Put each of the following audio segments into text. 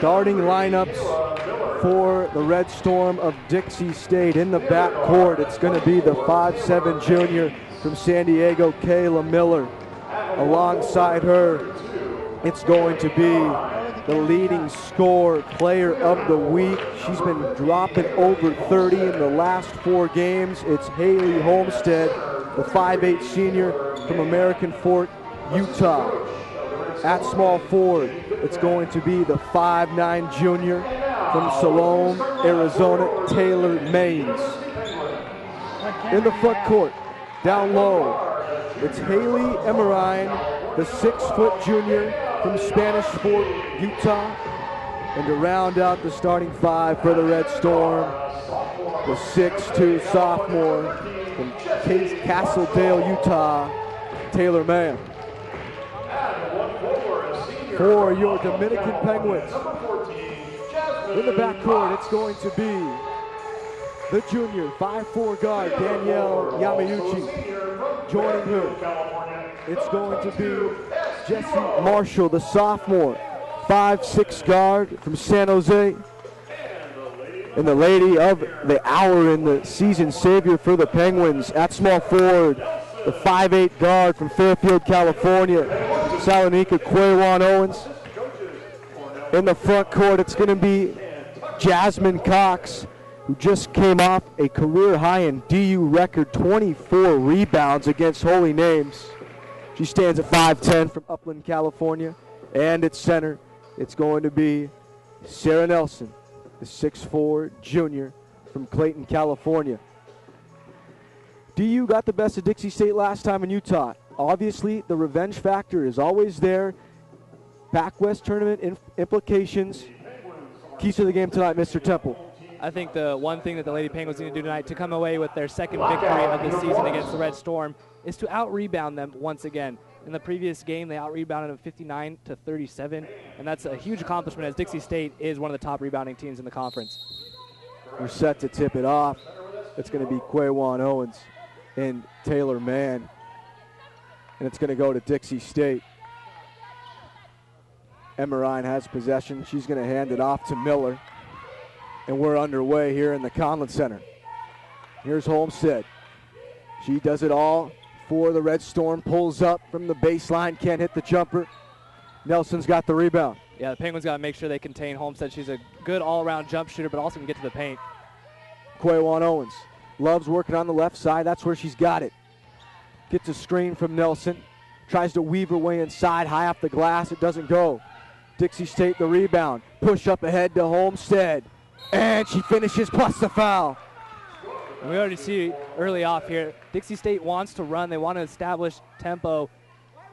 Starting lineups for the Red Storm of Dixie State. In the backcourt, it's going to be the 5'7" junior from San Diego, Kayla Miller. Alongside her, it's going to be the leading scorer, player of the week. She's been dropping over 30 in the last 4 games. It's Haley Homestead, the 5'8" senior from American Fork, Utah. At small forward, it's going to be the 5'9" junior from Salome, Arizona, Taylor Maines. In the front court, down low, it's Haley Marin, the 6' junior from Spanish Fork, Utah. And to round out the starting 5 for the Red Storm, the 6'2" sophomore from Castledale, Utah, Taylor Mann. For your Dominican Penguins, in the backcourt, it's going to be the junior 5'4" guard, Danielle Yamauchi. Joining her, it's going to be Jessie Marshall, the sophomore, 5'6" guard from San Jose. And the lady of the hour in the season, savior for the Penguins, at small forward, the 5'8" guard from Fairfield, California, Salonika Quaywan Owens. In the front court, it's going to be Jasmine Cox, who just came off a career high in DU record 24 rebounds against Holy Names. She stands at 5'10" from Upland, California. And at center, it's going to be Sarah Nelson, the 6'4" junior from Clayton, California. DU got the best of Dixie State last time in Utah. Obviously, the revenge factor is always there. Pac West tournament implications. Keys to the game tonight, Mr. Temple. I think the one thing that the Lady Penguins need to do tonight to come away with their second victory of the season against the Red Storm is to out-rebound them once again. In the previous game, they out-rebounded them 59-37, and that's a huge accomplishment as Dixie State is one of the top rebounding teams in the conference. We're set to tip it off. It's going to be Quaywan Owens and Taylor Mann, and it's going to go to Dixie State. Emerine has possession. She's going to hand it off to Miller. And we're underway here in the Conlon Center. Here's Homestead. She does it all for the Red Storm. Pulls up from the baseline. Can't hit the jumper. Nelson's got the rebound. Yeah, the Penguins got to make sure they contain Homestead. She's a good all-around jump shooter, but also can get to the paint. Quaywan Owens. Loves working on the left side. That's where she's got it. Gets a screen from Nelson. Tries to weave her way inside. High off the glass. It doesn't go. Dixie State the rebound. Push up ahead to Homestead. And she finishes plus the foul. We already see early off here, Dixie State wants to run. They want to establish tempo.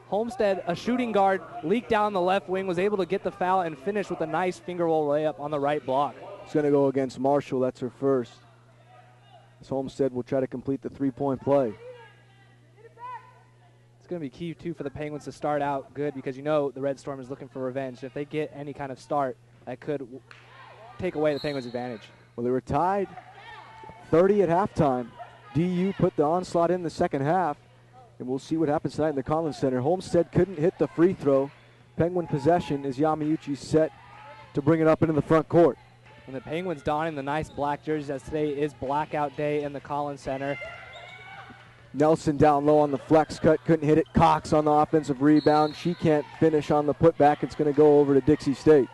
Homestead, a shooting guard, leaked down the left wing, was able to get the foul and finish with a nice finger roll layup on the right block. It's going to go against Marshall. That's her first. As Homestead will try to complete the three-point play. It's going to be key, too, for the Penguins to start out good because you know the Red Storm is looking for revenge. If they get any kind of start, that could take away the Penguins' advantage. Well, they were tied 30 at halftime. DU put the onslaught in the second half, and we'll see what happens tonight in the Collins Center. Homestead couldn't hit the free throw. Penguin possession as Yamauchi set to bring it up into the front court. And the Penguins donning the nice black jerseys as today is blackout day in the Collins Center. Nelson down low on the flex cut, couldn't hit it. Cox on the offensive rebound. She can't finish on the putback. It's going to go over to Dixie State.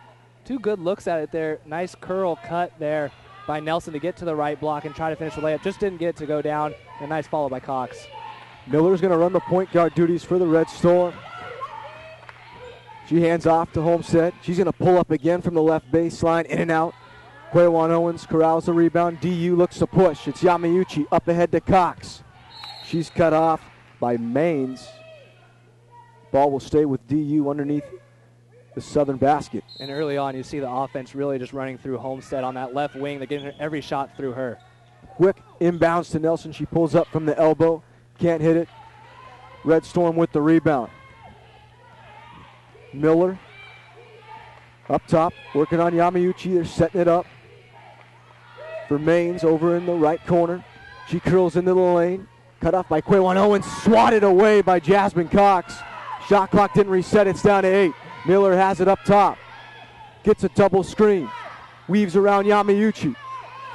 Two good looks at it there. Nice curl cut there by Nelson to get to the right block and try to finish the layup. Just didn't get it to go down. A nice follow by Cox. Miller's going to run the point guard duties for the Red Storm. She hands off to Homestead. She's going to pull up again from the left baseline, in and out. Quaywan Owens corrals the rebound. DU looks to push. It's Yamauchi up ahead to Cox. She's cut off by Maines. Ball will stay with DU underneath the southern basket. And early on, you see the offense really just running through Homestead on that left wing. They're getting every shot through her. Quick inbounds to Nelson. She pulls up from the elbow. Can't hit it. Red Storm with the rebound. Miller up top, working on Yamauchi. They're setting it up for Maines over in the right corner. She curls into the lane. Cut off by Quaywan Owens. Swatted away by Jasmine Cox. Shot clock didn't reset. It's down to 8. Miller has it up top. gets a double screen, weaves around Yamauchi.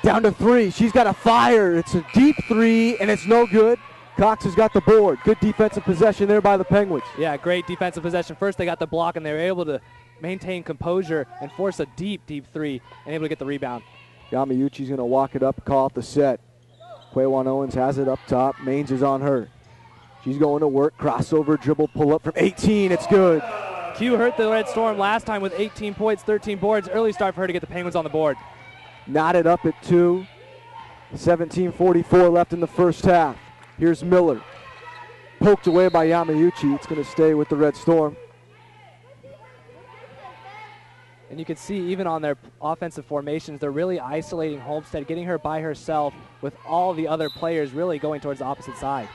Down to 3, she's got a fire. It's a deep 3, and it's no good. Cox has got the board. Good defensive possession there by the Penguins. Yeah, great defensive possession. First they got the block, and they were able to maintain composure and force a deep 3 and able to get the rebound. Yamauchi's going to walk it up, call it the set. Quaywan Owens has it up top. Maines is on her. She's going to work. Crossover, dribble, pull up from 18. It's good. Q hurt the Red Storm last time with 18 points, 13 boards. Early start for her to get the Penguins on the board. Knotted up at 2. 17:44 left in the first half. Here's Miller. Poked away by Yamauchi. It's going to stay with the Red Storm. And you can see even on their offensive formations, they're really isolating Homestead, getting her by herself with all the other players really going towards the opposite side.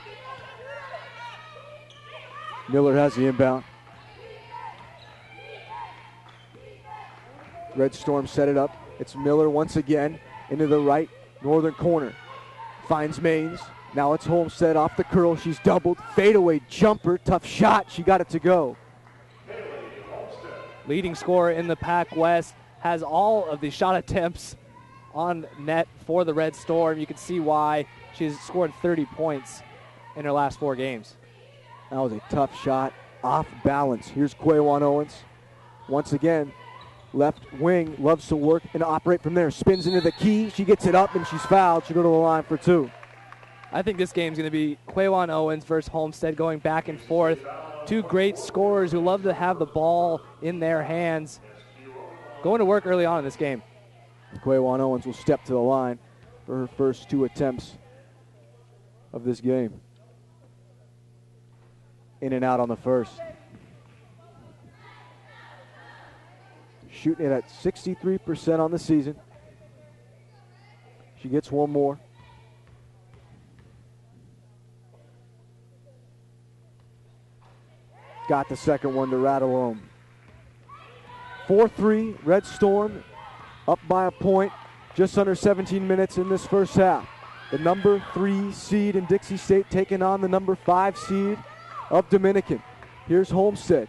Miller has the inbound. Red Storm set it up. It's Miller once again into the right northern corner. Finds Maines. Now it's Homestead off the curl. She's doubled. Fadeaway jumper. Tough shot. She got it to go. Leading scorer in the Pac-West, has all of the shot attempts on net for the Red Storm. You can see why. She's scored 30 points in her last 4 games. That was a tough shot. Off balance. Here's Quaywan Owens. Once again, left wing, loves to work and operate from there. Spins into the key. She gets it up and she's fouled. She'll go to the line for 2. I think this game's going to be Quaywan Owens versus Homestead going back and forth. 2 great scorers who love to have the ball in their hands. Going to work early on in this game. Quaywan Owens will step to the line for her first 2 attempts of this game. In and out on the first. Shooting it at 63% on the season. She gets one more. Got the second one to rattle home. 4-3, Red Storm up by a point, just under 17 minutes in this first half. The number 3 seed in Dixie State taking on the number 5 seed of Dominican. Here's Homestead.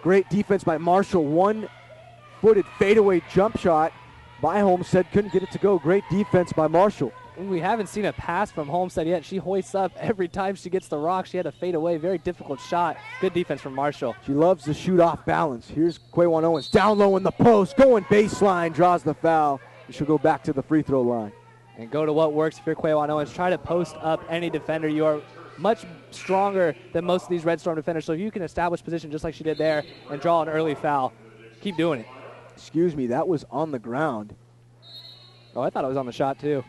Great defense by Marshall. One-footed fadeaway jump shot by Homestead. Couldn't get it to go. Great defense by Marshall. We haven't seen a pass from Homestead yet. She hoists up every time she gets the rock. She had to fade away. Very difficult shot. Good defense from Marshall. She loves to shoot off balance. Here's Quaywan Owens down low in the post. Going baseline. Draws the foul. She'll go back to the free throw line. And go to what works if you're Quaywan Owens. Try to post up any defender. You are much stronger than most of these Red Storm defenders. So if you can establish position just like she did there and draw an early foul, keep doing it. Excuse me, that was on the ground. Oh, I thought it was on the shot too.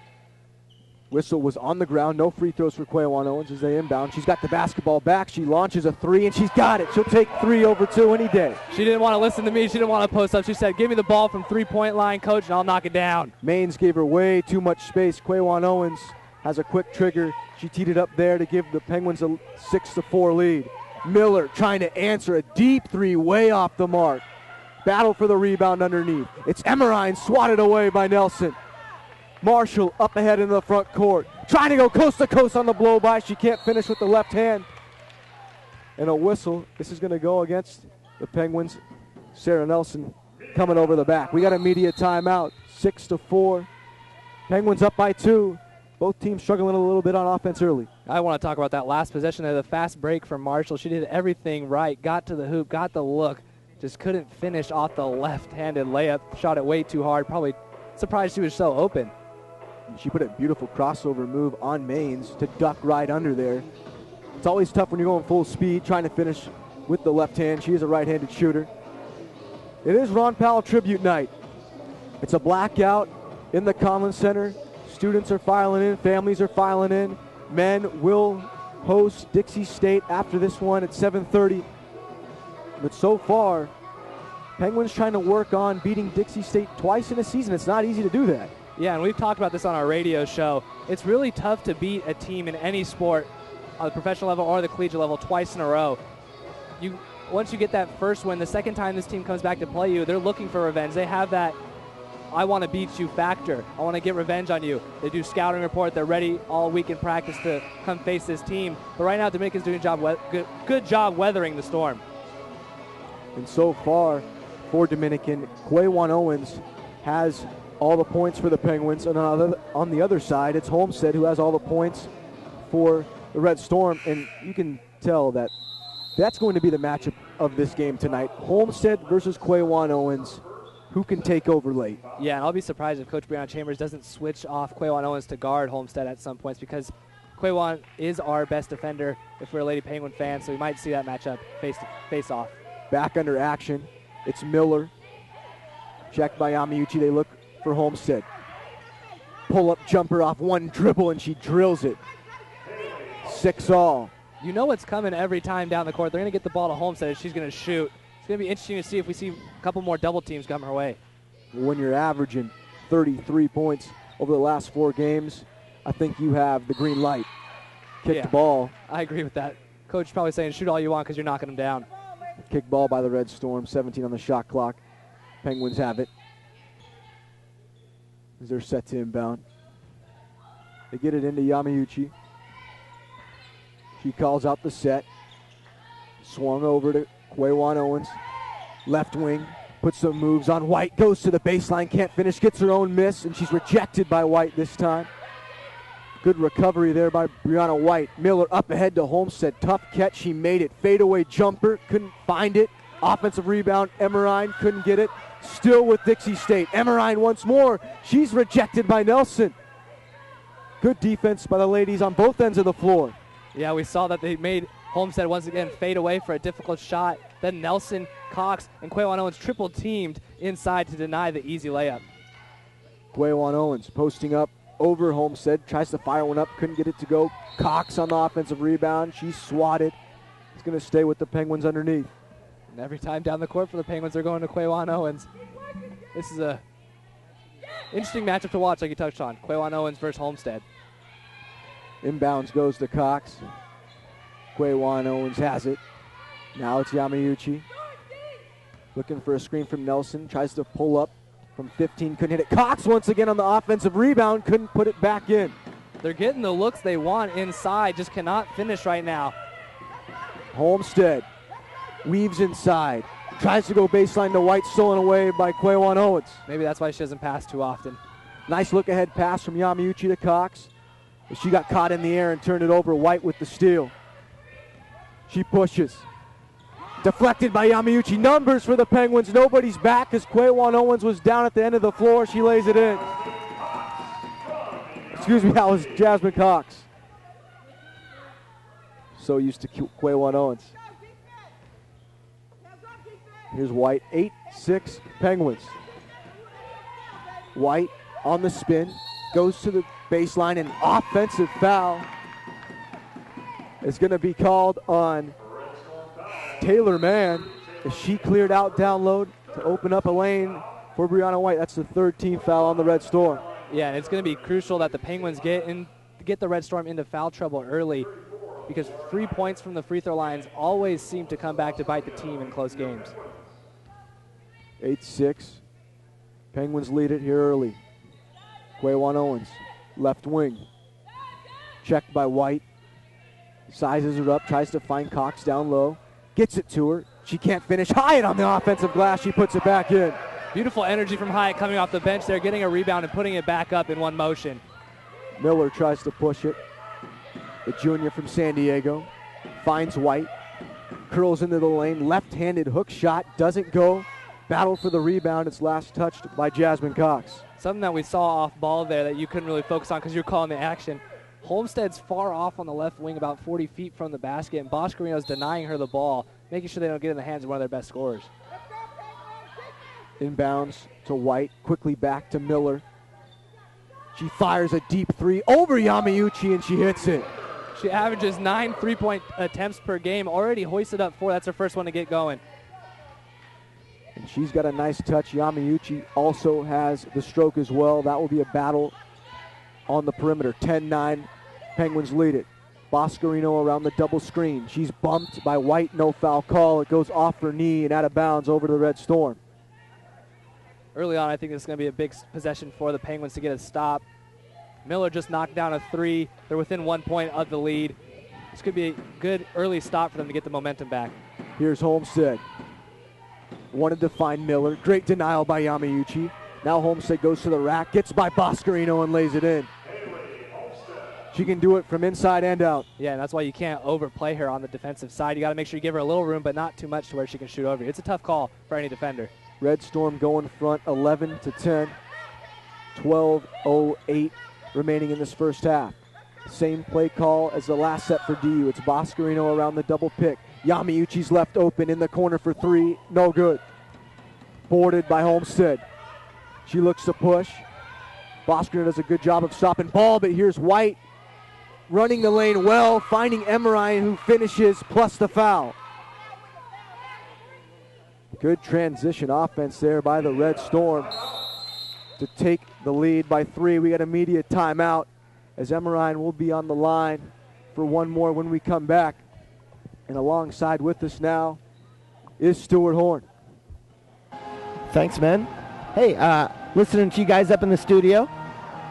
Whistle was on the ground. No free throws for Quaywan Owens as they inbound. She's got the basketball back. She launches a 3, and she's got it. She'll take 3 over 2 any day. She didn't want to listen to me. She didn't want to post up. She said, give me the ball from 3-point line, coach, and I'll knock it down. Maines gave her way too much space. Quaywan Owens has a quick trigger. She teed it up there to give the Penguins a 6-4 lead. Miller trying to answer a deep 3 way off the mark. Battle for the rebound underneath. It's Marin swatted away by Nelson. Marshall up ahead in the front court. Trying to go coast to coast on the blow by. She can't finish with the left hand. And a whistle. This is going to go against the Penguins. Sarah Nelson coming over the back. We got a media timeout. 6-4. Penguins up by 2. Both teams struggling a little bit on offense early. I want to talk about that last possession there. The fast break from Marshall. She did everything right. Got to the hoop. Got the look. Just couldn't finish off the left-handed layup. Shot it way too hard. Probably surprised she was so open. She put a beautiful crossover move on Maines to duck right under there. It's always tough when you're going full speed, trying to finish with the left hand. She is a right-handed shooter. It is Ron Powell tribute night. It's a blackout in the Collins Center. Students are filing in. Families are filing in. Men will host Dixie State after this one at 7:30. But so far, Penguins trying to work on beating Dixie State twice in a season. It's not easy to do that. Yeah, and we've talked about this on our radio show. It's really tough to beat a team in any sport on the professional level or the collegiate level twice in a row. Once you get that first win, the second time this team comes back to play you, they're looking for revenge. They have that I want to beat you factor. I want to get revenge on you. They do scouting report. They're ready all week in practice to come face this team. But right now, Dominican's doing a good job weathering the storm. And so far, for Dominican. Quaywan Owens has all the points for the Penguins, and on the other side, it's Homestead who has all the points for the Red Storm, and you can tell that that's going to be the matchup of this game tonight. Homestead versus Quaywan Owens. Who can take over late? Yeah, and I'll be surprised if Coach Brianna Chambers doesn't switch off Quaywan Owens to guard Homestead at some points, because Quaywan is our best defender if we're a Lady Penguin fan, so we might see that matchup face off. Back under action. It's Miller. Checked by Yamauchi. They look for Homestead. Pull-up jumper off one dribble, and she drills it. 6-all. You know what's coming every time down the court. They're going to get the ball to Homestead, and she's going to shoot. It's going to be interesting to see if we see a couple more double teams come her way. When you're averaging 33 points over the last 4 games, I think you have the green light. Kicked ball. I agree with that. Coach probably saying shoot all you want because you're knocking them down. Kick ball by the Red Storm, 17 on the shot clock. Penguins have it. As they're set to inbound. They get it into Yamauchi. She calls out the set. Swung over to Quaywan Owens. Left wing. Puts some moves on White. Goes to the baseline. Can't finish. Gets her own miss. And she's rejected by White this time. Good recovery there by Brianna White. Miller up ahead to Homestead. Tough catch. She made it. Fadeaway jumper. Couldn't find it. Offensive rebound. Marin couldn't get it. Still with Dixie State. Marin once more. She's rejected by Nelson. Good defense by the ladies on both ends of the floor. Yeah, we saw that they made Homestead once again fade away for a difficult shot. Then Nelson, Cox, and Quaywan Owens triple teamed inside to deny the easy layup. Quaywan Owens posting up over Homestead. Tries to fire one up. Couldn't get it to go. Cox on the offensive rebound. She's swatted. It's going to stay with the Penguins underneath. And every time down the court for the Penguins, they're going to Quaywan Owens. This is a interesting matchup to watch, like you touched on. Quaywan Owens versus Homestead. Inbounds goes to Cox. Quaywan Owens has it. Now it's Yamauchi. Looking for a screen from Nelson. Tries to pull up from 15. Couldn't hit it. Cox once again on the offensive rebound. Couldn't put it back in. They're getting the looks they want inside. Just cannot finish right now. Homestead weaves inside. Tries to go baseline to White. Stolen away by Quaywan Owens. Maybe that's why she doesn't pass too often. Nice look ahead pass from Yamauchi to Cox. She got caught in the air and turned it over. White with the steal. She pushes. Deflected by Yamauchi. Numbers for the Penguins. Nobody's back as Quaywan Owens was down at the end of the floor. She lays it in. Excuse me, that was Jasmine Cox. So used to Quaywan Owens. Here's White. 8-6 Penguins. White on the spin. Goes to the baseline. An offensive foul is going to be called on Taylor Mann as she cleared out down low to open up a lane for Brianna White. That's the 3rd team foul on the Red Storm. Yeah, and it's going to be crucial that the Penguins get the Red Storm into foul trouble early, because 3 points from the free throw lines always seem to come back to bite the team in close games. 8-6. Penguins lead it here early. Quaywan Owens, left wing. Checked by White. Sizes it up, tries to find Cox down low. Gets it to her. She can't finish. Hyatt on the offensive glass. She puts it back in. Beautiful energy from Hyatt coming off the bench there, getting a rebound and putting it back up in one motion. Miller tries to push it. The junior from San Diego finds White. Curls into the lane. Left-handed hook shot. Doesn't go. Battle for the rebound. It's last touched by Jasmine Cox. Something that we saw off ball there that you couldn't really focus on because you were calling the action. Homestead's far off on the left wing, about 40 feet from the basket, and Boscarino's denying her the ball, making sure they don't get in the hands of one of their best scorers. Inbounds to White, quickly back to Miller. She fires a deep 3 over Yamauchi, and she hits it. She averages 9 3-point attempts per game, already hoisted up 4. That's her first one to get going. And she's got a nice touch. Yamauchi also has the stroke as well. That will be a battle on the perimeter. 10-9, Penguins lead it. Boscarino around the double screen. She's bumped by White, no foul call. It goes off her knee and out of bounds over to the Red Storm. Early on, I think this is going to be a big possession for the Penguins to get a stop. Miller just knocked down a 3. They're within 1 point of the lead. This could be a good early stop for them to get the momentum back. Here's Homestead. wanted to find Miller. Great denial by Yamauchi. Now Homestead goes to the rack, gets by Boscarino and lays it in. She can do it from inside and out. Yeah, and that's why you can't overplay her on the defensive side. You got to make sure you give her a little room, but not too much to where she can shoot over you. It's a tough call for any defender. Red Storm going front 11-10. 12:08 remaining in this first half. Same play call as the last set for DU. It's Boscarino around the double pick. Yamauchi's left open in the corner for three. No good. Boarded by Homestead. She looks to push. Boscarino does a good job of stopping ball, but here's White running the lane well, finding Marin, who finishes, plus the foul. Good transition offense there by the Red Storm to take the lead by 3. We got immediate timeout as Marin will be on the line for one more when we come back. And alongside with us now is Stuart Horn. Thanks, man. Hey, listening to you guys up in the studio,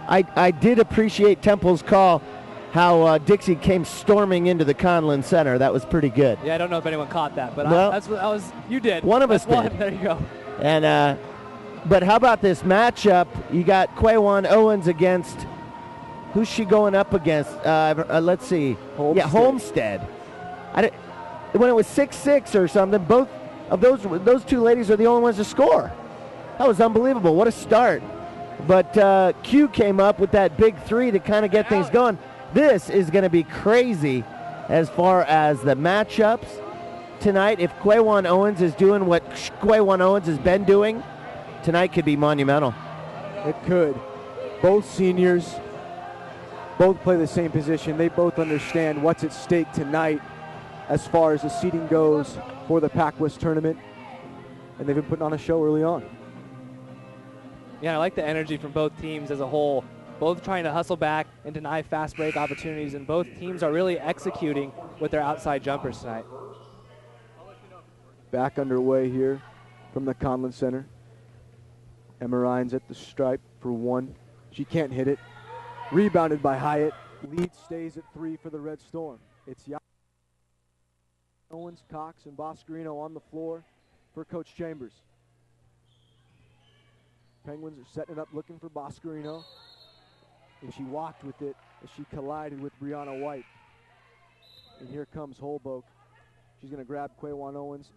I did appreciate Temple's call, how Dixie came storming into the Conlin Center. That was pretty good. Yeah, I don't know if anyone caught that, but well, you did. One of us did. There you go. And but how about this matchup? You got Quaywan Owens against, who's she going up against? Let's see. Homestead. Yeah, Homestead. When it was 6-6 or something, both of those two ladies are the only ones to score. That was unbelievable. What a start. But Q came up with that big 3 to kind of get things going. This is going to be crazy as far as the matchups tonight. If Quaywan Owens is doing what Quaywan Owens has been doing, tonight could be monumental. It could. Both seniors both play the same position. They both understand what's at stake tonight as far as the seeding goes for the Pac-West tournament. And they've been putting on a show early on. Yeah, I like the energy from both teams as a whole. Both trying to hustle back and deny fast break opportunities, and both teams are really executing with their outside jumpers tonight. Back underway here from the Conlin Center. Marin's at the stripe for 1. She can't hit it. Rebounded by Hyatt. Lead stays at 3 for the Red Storm. It's Owens, Cox, and Boscarino on the floor for Coach Chambers. Penguins are setting it up looking for Boscarino. And she walked with it as she collided with Brianna White. And here comes Holbrook. She's going to grab Quaywan Owens.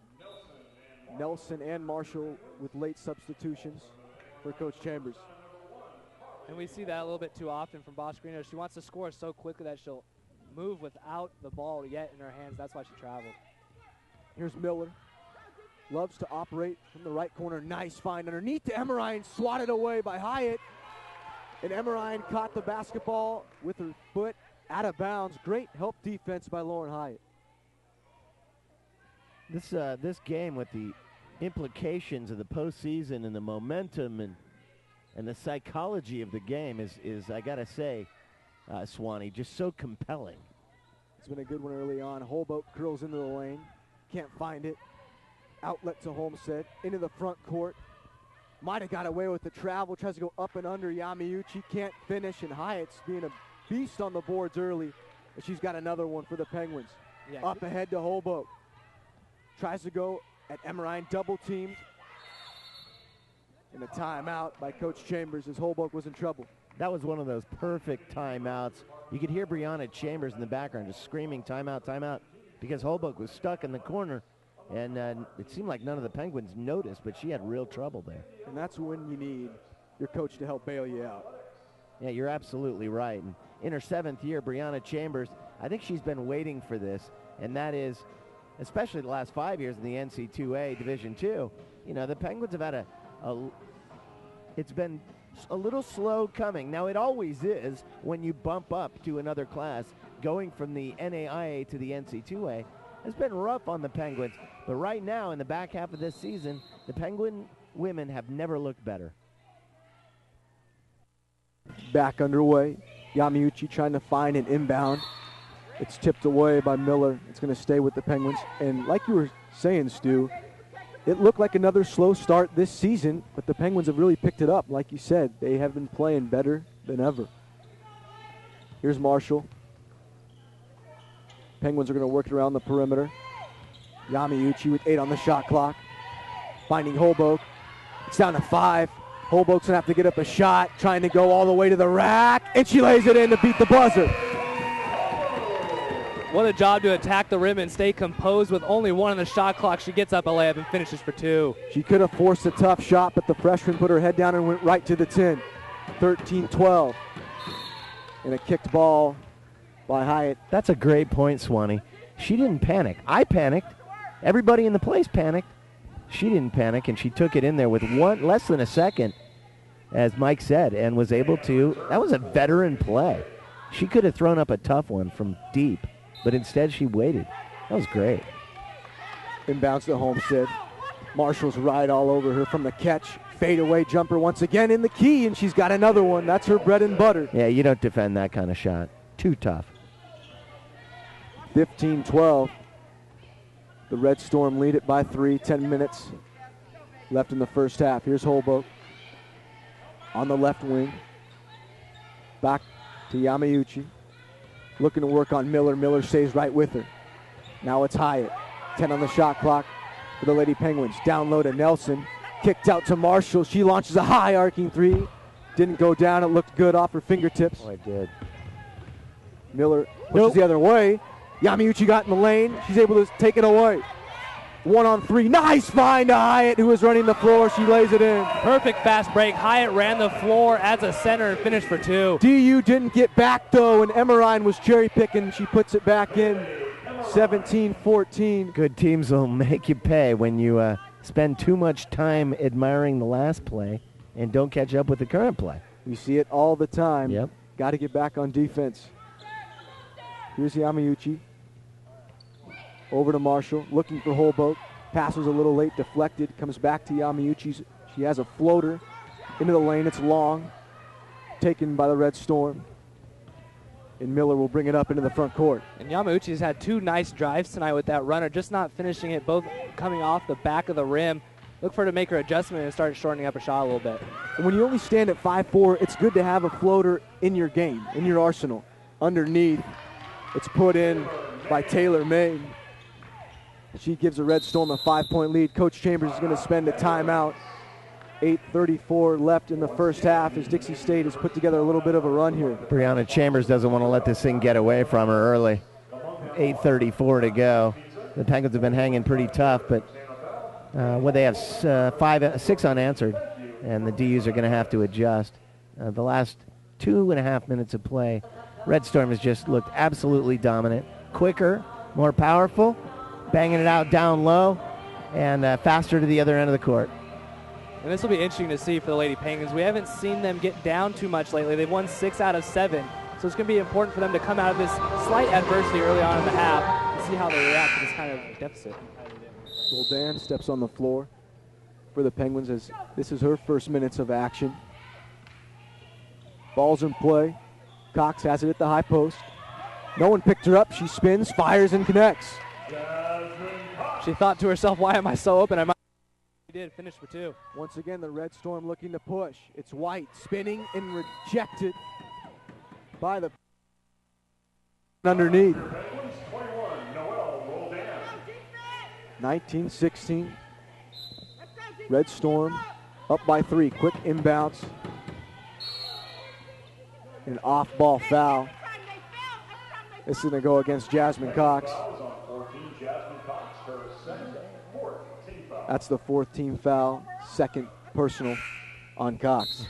Nelson and Marshall with late substitutions for Coach Chambers. And we see that a little bit too often from Boscarino. She wants to score so quickly that she'll move without the ball yet in her hands. That's why she traveled. Here's Miller. Loves to operate from the right corner. Nice find underneath to Marin. Swatted away by Hyatt. And Marin caught the basketball with her foot out of bounds. Great help defense by Lauren Hyatt. This game with the implications of the postseason and the momentum and the psychology of the game is I gotta say, Swanee, just so compelling. It's been a good one early on. Holbrook curls into the lane. Can't find it. Outlet to Homestead. Into the front court. Might have got away with the travel. Tries to go up and under Yamauchi. Can't finish. And Hyatt's being a beast on the boards early. And she's got another one for the Penguins. Yeah. Up ahead to Holbrook. Tries to go at Marin. Double teamed. And a timeout by Coach Chambers as Holbrook was in trouble. That was one of those perfect timeouts. You could hear Brianna Chambers in the background just screaming, timeout, timeout, because Holbrook was stuck in the corner. And it seemed like none of the Penguins noticed, but she had real trouble there. And that's when you need your coach to help bail you out. Yeah, you're absolutely right. And in her 7th year, Brianna Chambers, I think she's been waiting for this, and that is, especially the last 5 years in the NC2A Division II, you know, the Penguins have had it's been a little slow coming. Now, it always is when you bump up to another class, going from the NAIA to the NC2A. It's been rough on the Penguins, but right now in the back half of this season, the Penguin women have never looked better. Back underway. Yamauchi trying to find an inbound. It's tipped away by Miller. It's going to stay with the Penguins. And like you were saying, Stu, it looked like another slow start this season, but the Penguins have really picked it up. Like you said, they have been playing better than ever. Here's Marshall. Penguins are going to work it around the perimeter. Yamauchi with 8 on the shot clock. finding Holbrook. It's down to 5. Holbrook's going to have to get up a shot, trying to go all the way to the rack, and she lays it in to beat the buzzer. What a job to attack the rim and stay composed with only 1 on the shot clock. She gets up a layup and finishes for 2. She could have forced a tough shot, but the freshman put her head down and went right to the tin. 13-12. And a kicked ball by Hyatt. That's a great point, Swanee. She didn't panic. I panicked. Everybody in the place panicked. She didn't panic, and she took it in there with less than a second, as Mike said, and was able to. That was a veteran play. She could have thrown up a tough one from deep, but instead she waited. That was great. Inbounds to Homestead. Marshall's right all over her from the catch. Fadeaway jumper once again in the key, and she's got another one. That's her bread and butter. Yeah, you don't defend that kind of shot. Too tough. 15-12. The Red Storm lead it by 3. 10 minutes left in the first half. Here's Holbrook on the left wing. Back to Yamauchi. Looking to work on Miller. Miller stays right with her. Now it's Hyatt. 10 on the shot clock for the Lady Penguins. Down low to Nelson. Kicked out to Marshall. She launches a high arcing 3. Didn't go down. It looked good off her fingertips. Oh, it did. Miller pushes the other way. Yamauchi got in the lane. She's able to take it away. 1 on 3. Nice find to Hyatt, who was running the floor. She lays it in. Perfect fast break. Hyatt ran the floor as a center and finished for 2. DU didn't get back, though, and Marin was cherry picking. She puts it back in. 17-14. Good teams will make you pay when you spend too much time admiring the last play and don't catch up with the current play. We see it all the time. Yep. Got to get back on defense. Here's Yamauchi. Over to Marshall, looking for Holbrook. Pass was a little late, deflected. Comes back to Yamauchi. She has a floater into the lane. It's long. Taken by the Red Storm. And Miller will bring it up into the front court. And Yamauchi's had 2 nice drives tonight with that runner, just not finishing it, both coming off the back of the rim. Look for her to make her adjustment and start shortening up her shot a little bit. And when you only stand at 5'4", it's good to have a floater in your game, in your arsenal. Underneath, it's put in by Taylor May. She gives the Red Storm a 5-point lead. Coach Chambers is going to spend a timeout. 8:34 left in the first half as Dixie State has put together a little bit of a run here. Brianna Chambers doesn't want to let this thing get away from her early. 8:34 to go. The Penguins have been hanging pretty tough, but they have 6 unanswered, and the DUs are going to have to adjust. The last 2.5 minutes of play, Red Storm has just looked absolutely dominant. Quicker, more powerful, banging it out down low, and faster to the other end of the court. And this will be interesting to see for the Lady Penguins. We haven't seen them get down too much lately. They've won 6 out of 7. So it's going to be important for them to come out of this slight adversity early on in the half and see how they react to this kind of deficit. Roldan steps on the floor for the Penguins as this is her first minutes of action. Ball's in play. Cox has it at the high post. No one picked her up. She spins, fires, and connects. She thought to herself, why am I so open? She did, finish for 2. Once again, the Red Storm looking to push. It's White spinning and rejected by the underneath. 19-16. Red Storm up by 3. Quick inbounds. An off-ball foul. This is going to go against Jasmine Cox. That's the 4th team foul, 2nd personal on Cox.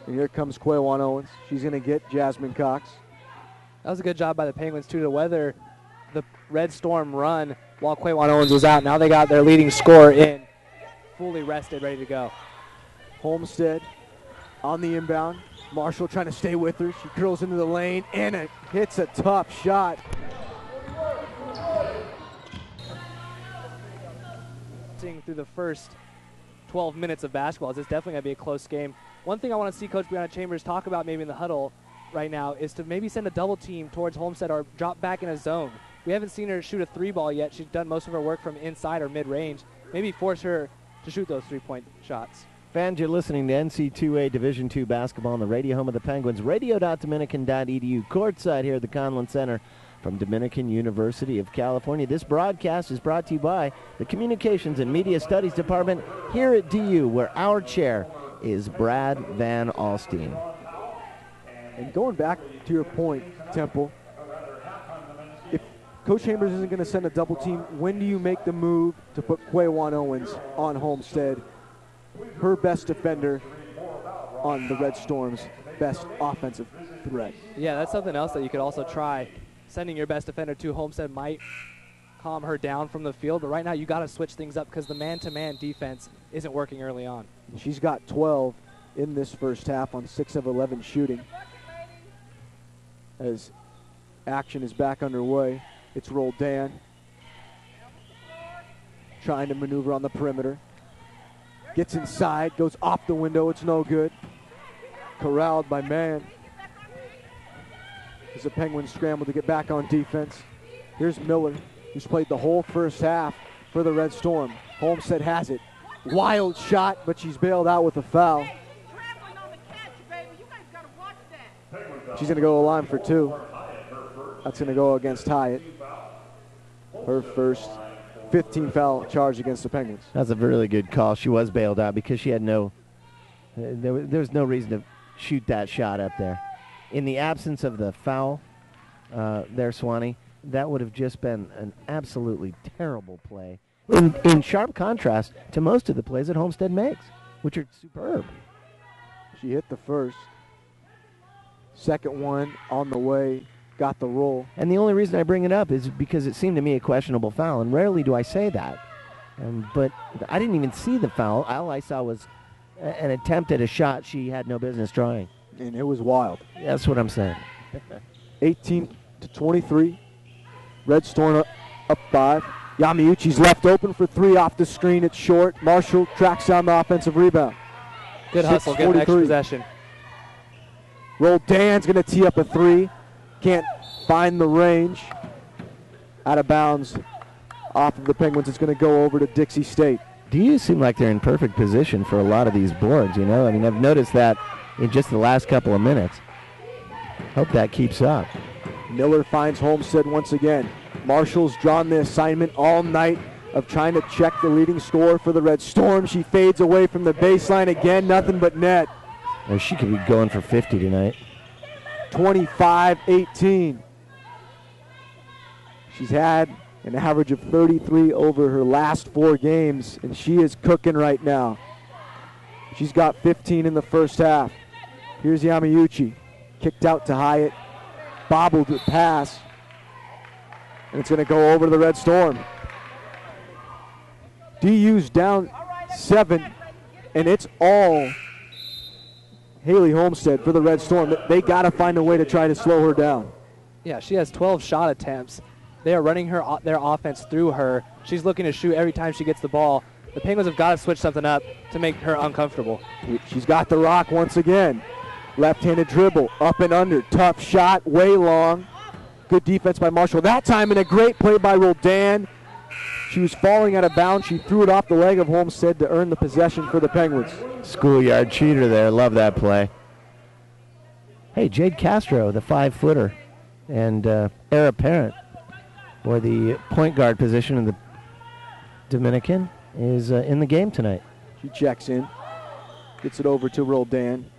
And here comes Quaywan Owens. She's going to get Jasmine Cox. That was a good job by the Penguins, too, to weather the Red Storm run while Quaywan Owens was out. Now they got their leading scorer in, fully rested, ready to go. Homestead on the inbound. Marshall trying to stay with her. She curls into the lane and it hits a tough shot. Through the first 12 minutes of basketball, it's definitely going to be a close game. One thing I want to see Coach Brianna Chambers talk about maybe in the huddle right now is to maybe send a double team towards Homestead or drop back in a zone. We haven't seen her shoot a 3 ball yet. She's done most of her work from inside or mid-range. Maybe force her to shoot those 3-point shots. Fans, you're listening to NC2A Division II basketball on the radio home of the Penguins, radio.dominican.edu, courtside here at the Conlin Center from Dominican University of California. This broadcast is brought to you by the Communications and Media Studies Department here at DU, where our chair is Brad Van Alstine. And going back to your point, Temple, if Coach Chambers isn't going to send a double team, when do you make the move to put Quaywan Owens on Homestead, her best defender on the Red Storm's best offensive threat? Yeah, that's something else that you could also try. Sending your best defender to Homestead might calm her down from the field, but right now you got to switch things up because the man-to-man defense isn't working early on. She's got 12 in this first half on 6 of 11 shooting. As action is back underway, it's Roldan trying to maneuver on the perimeter. Gets inside, goes off the window, it's no good. Corralled by Mann. As the Penguins scramble to get back on defense. Here's Miller, who's played the whole first half for the Red Storm. Homestead has it. Wild shot, but she's bailed out with a foul. She's going to go to the line for 2. That's going to go against Hyatt. Her first 15 foul charge against the Penguins. That's a really good call. She was bailed out because she had there's no reason to shoot that shot up there. In the absence of the foul there, Swanee, that would have just been an absolutely terrible play. In sharp contrast to most of the plays that Homestead makes, which are superb. She hit the first. Second one on the way, got the roll. And the only reason I bring it up is because it seemed to me a questionable foul, and rarely do I say that. But I didn't even see the foul. All I saw was an attempt at a shot she had no business drawing. And it was wild. That's what I'm saying. 18-23. Red Storm up 5. Yamauchi's left open for 3 off the screen. It's short. Marshall tracks down the offensive rebound. Good hustle, get an extra possession. Roldan's going to tee up a 3. Can't find the range. Out of bounds off of the Penguins. It's going to go over to Dixie State. DU seem like they're in perfect position for a lot of these boards, you know. I mean, I've noticed that in just the last couple of minutes. Hope that keeps up. Miller finds Homestead once again. Marshall's drawn the assignment all night of trying to check the leading scorer for the Red Storm. She fades away from the baseline again, nothing but net. Or she could be going for 50 tonight. 25-18. She's had an average of 33 over her last 4 games, and she is cooking right now. She's got 15 in the first half. Here's Yamauchi. Kicked out to Hyatt. Bobbled the pass. And it's going to go over to the Red Storm. DU's down 7, and it's all Haley Homestead for the Red Storm. They got to find a way to try to slow her down. Yeah, she has 12 shot attempts. They are running their offense through her. She's looking to shoot every time she gets the ball. The Penguins have got to switch something up to make her uncomfortable. She's got the rock once again. Left-handed dribble, up and under. Tough shot, way long. Good defense by Marshall. That time, and a great play by Roldan. She was falling out of bounds. She threw it off the leg of Homestead to earn the possession for the Penguins. Schoolyard cheater there. Love that play. Hey, Jade Castro, the 5-footer, and heir apparent for the point guard position in the Dominican, is in the game tonight. She checks in. Gets it over to Roldan.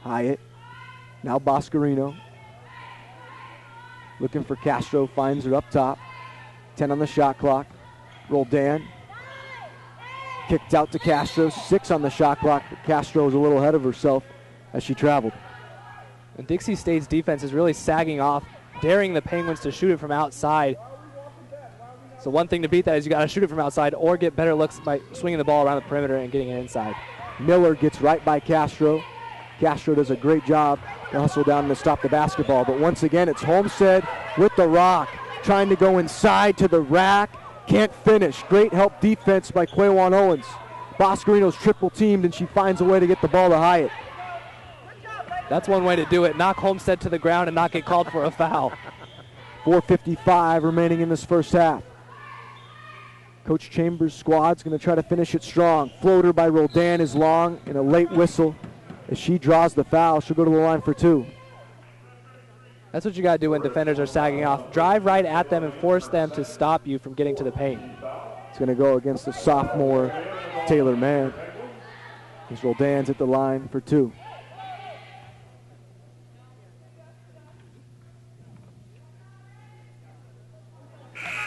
Hyatt. Now Boscarino. Looking for Castro. Finds her up top. 10 on the shot clock. Roldan. Kicked out to Castro. 6 on the shot clock. But Castro is a little ahead of herself as she traveled. And Dixie State's defense is really sagging off, daring the Penguins to shoot it from outside. So one thing to beat that is you got to shoot it from outside or get better looks by swinging the ball around the perimeter and getting it inside. Miller gets right by Castro. Castro does a great job to hustle down to stop the basketball. But once again, it's Homestead with the rock, trying to go inside to the rack. Can't finish. Great help defense by Quaywan Owens. Boscarino's triple teamed, and she finds a way to get the ball to Hyatt. That's one way to do it. Knock Homestead to the ground and not get called for a foul. 4:55 remaining in this first half. Coach Chambers' squad's going to try to finish it strong. Floater by Roldan is long, and a late whistle. As she draws the foul, she'll go to the line for 2. That's what you got to do when defenders are sagging off. Drive right at them and force them to stop you from getting to the paint. It's going to go against the sophomore Taylor Mann. As Roldan's at the line for 2.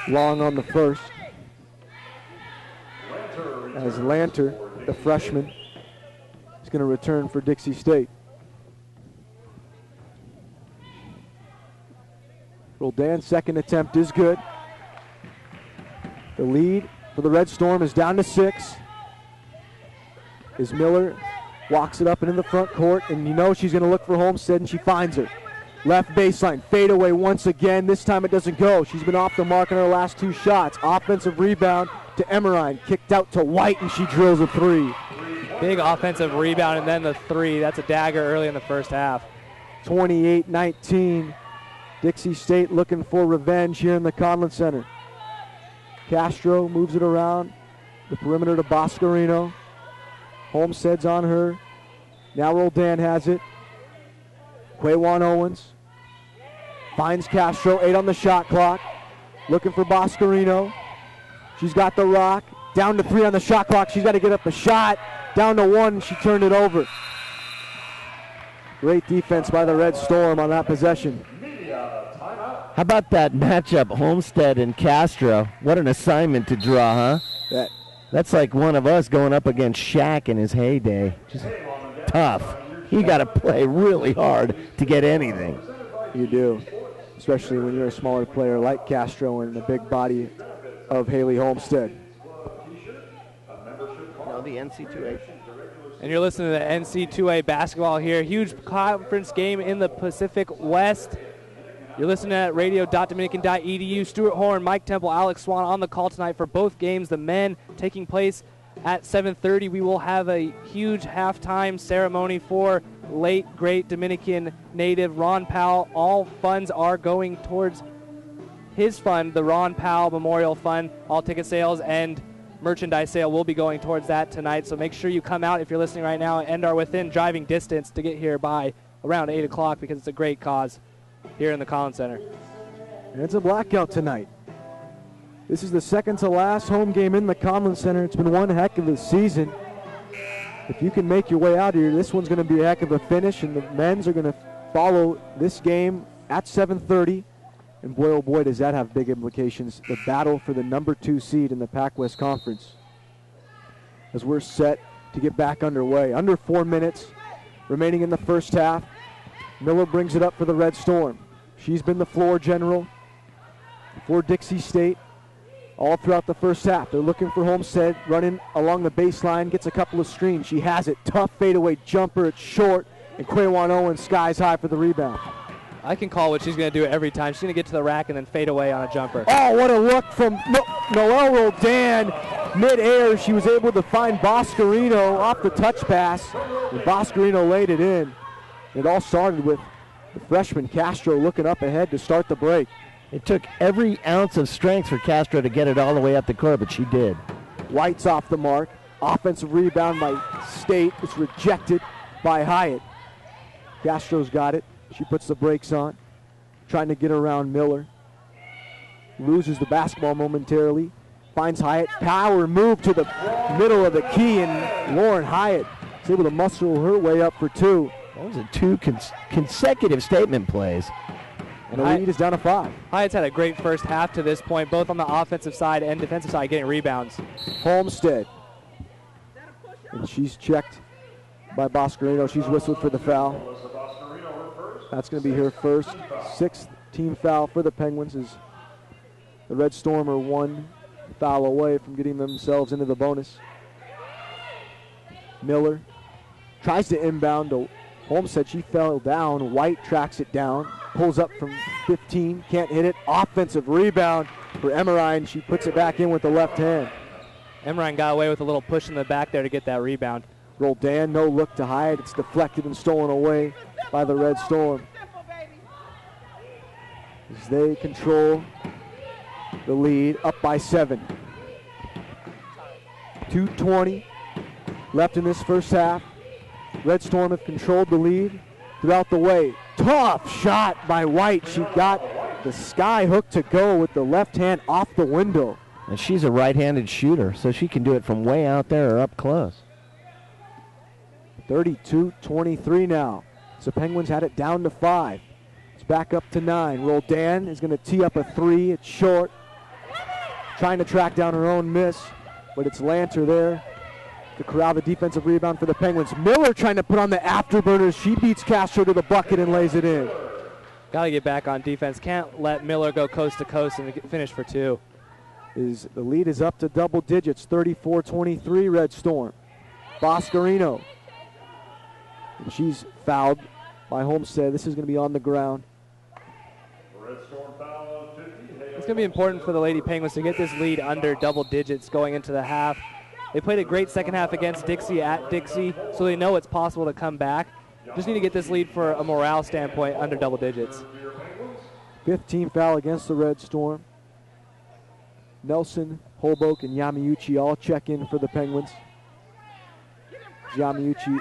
Long on the first. As Lanter, the freshman, is going to return for Dixie State. Roldan's second attempt is good. The lead for the Red Storm is down to 6. As Miller walks it up and in the front court, and you know she's going to look for Homestead, and she finds her. Left baseline, fadeaway once again. This time it doesn't go. She's been off the mark on her last 2 shots. Offensive rebound to Emerine. Kicked out to White, and she drills a 3. Big offensive rebound, and then the 3. That's a dagger early in the first half. 28-19. Dixie State looking for revenge here in the Conlon Center. Castro moves it around the perimeter to Boscarino. Homestead's on her. Now Roldan has it. Quaywan Owens finds Castro, 8 on the shot clock. Looking for Boscarino. She's got the rock. Down to 3 on the shot clock. She's got to get up the shot. Down to 1, she turned it over. Great defense by the Red Storm on that possession. How about that matchup, Homestead and Castro? What an assignment to draw, huh? That's like one of us going up against Shaq in his heyday. Just tough. You got to play really hard to get anything. You do, especially when you're a smaller player like Castro and the big body of Haley Homestead. No, the NC2A. And you're listening to the NC2A basketball here. Huge conference game in the Pacific West. You're listening at radio.dominican.edu. Stuart Horn, Mike Temple, Alex Swan on the call tonight for both games. The men taking place at 7:30. We will have a huge halftime ceremony for late, great Dominican native Ron Powell. All funds are going towards his fund, the Ron Powell Memorial Fund. All ticket sales and merchandise sale will be going towards that tonight. So make sure you come out if you're listening right now and are within driving distance to get here by around 8 o'clock because it's a great cause here in the Collins Center. And it's a blackout tonight. This is the second to last home game in the Conlon Center. It's been one heck of a season. If you can make your way out here, this one's going to be a heck of a finish, and the men's are going to follow this game at 7:30. And boy, oh boy, does that have big implications. The battle for the number 2 seed in the Pac-West Conference. As we're set to get back underway. Under 4 minutes remaining in the first half. Miller brings it up for the Red Storm. She's been the floor general for Dixie State all throughout the first half. They're looking for Homestead, running along the baseline, gets a couple of screens. She has it. Tough fadeaway jumper. It's short, and Quaywan Owens skies high for the rebound. I can call what she's going to do every time. She's going to get to the rack and then fade away on a jumper. Oh, what a look from Noelle Roldan. Mid-air, she was able to find Boscarino off the touch pass, and Boscarino laid it in. It all started with the freshman Castro looking up ahead to start the break. It took every ounce of strength for Castro to get it all the way up the court, but she did. White's off the mark. Offensive rebound by State. It's rejected by Hyatt. Castro's got it. She puts the brakes on, trying to get around Miller. Loses the basketball momentarily. Finds Hyatt. Power move to the middle of the key, and Lauren Hyatt is able to muscle her way up for 2. Those are 2 consecutive statement plays. And the lead is down to 5. Hyatt's had a great first half to this point, both on the offensive side and defensive side, getting rebounds. Homestead. And she's checked by Boscarino. She's whistled for the foul. That's going to be her first. 6th team foul for the Penguins as the Red Storm are 1 foul away from getting themselves into the bonus. Miller tries to inbound to Homestead. She fell down. White tracks it down. Pulls up from 15. Can't hit it. Offensive rebound for Emerine. She puts it back in with the left hand. Emerine got away with a little push in the back there to get that rebound. Roldan, no look to hide. It's deflected and stolen away by the Red Storm. As they control the lead, up by 7. 2:20 left in this first half. Red Storm have controlled the lead throughout the way. Tough shot by White. She got the sky hook to go with the left hand off the window. And she's a right-handed shooter, so she can do it from way out there or up close. 32-23 now. So Penguins had it down to 5. It's back up to 9. Roldan is going to tee up a 3. It's short. Trying to track down her own miss, but it's Lanter there to corral the defensive rebound for the Penguins. Miller trying to put on the afterburners. She beats Castro to the bucket and lays it in. Got to get back on defense. Can't let Miller go coast to coast and finish for 2. The lead is up to double digits, 34-23 Red Storm. Boscarino. And she's fouled by Homestead. This is going to be on the ground. It's going to be important for the Lady Penguins to get this lead under double digits going into the half. They played a great second half against Dixie at Dixie, so they know it's possible to come back. Just need to get this lead for a morale standpoint under double digits. 15th foul against the Red Storm. Nelson, Holbrook, and Yamauchi all check in for the Penguins. Yamauchi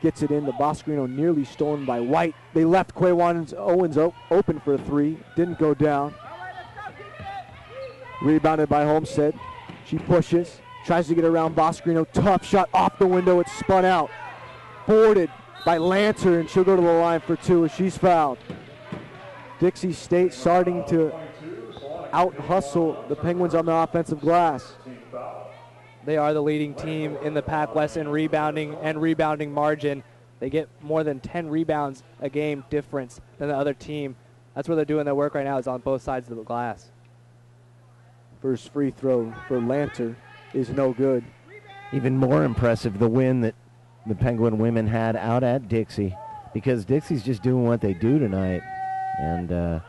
gets it in. The Boscarino nearly stolen by White. They left Quay Owens open for a 3. Didn't go down. Rebounded by Homestead. She pushes. Tries to get around Boscarino. Tough shot off the window. It's spun out. Boarded by Lanter, and she'll go to the line for 2 as she's fouled. Dixie State starting to out-hustle the Penguins on the offensive glass. They are the leading team in the Pac West in rebounding and rebounding margin. They get more than 10 rebounds a game difference than the other team. That's where they're doing their work right now, is on both sides of the glass. First free throw for Lanter is no good. Even more impressive, the win that the Penguin women had out at Dixie, because Dixie's just doing what they do tonight. And the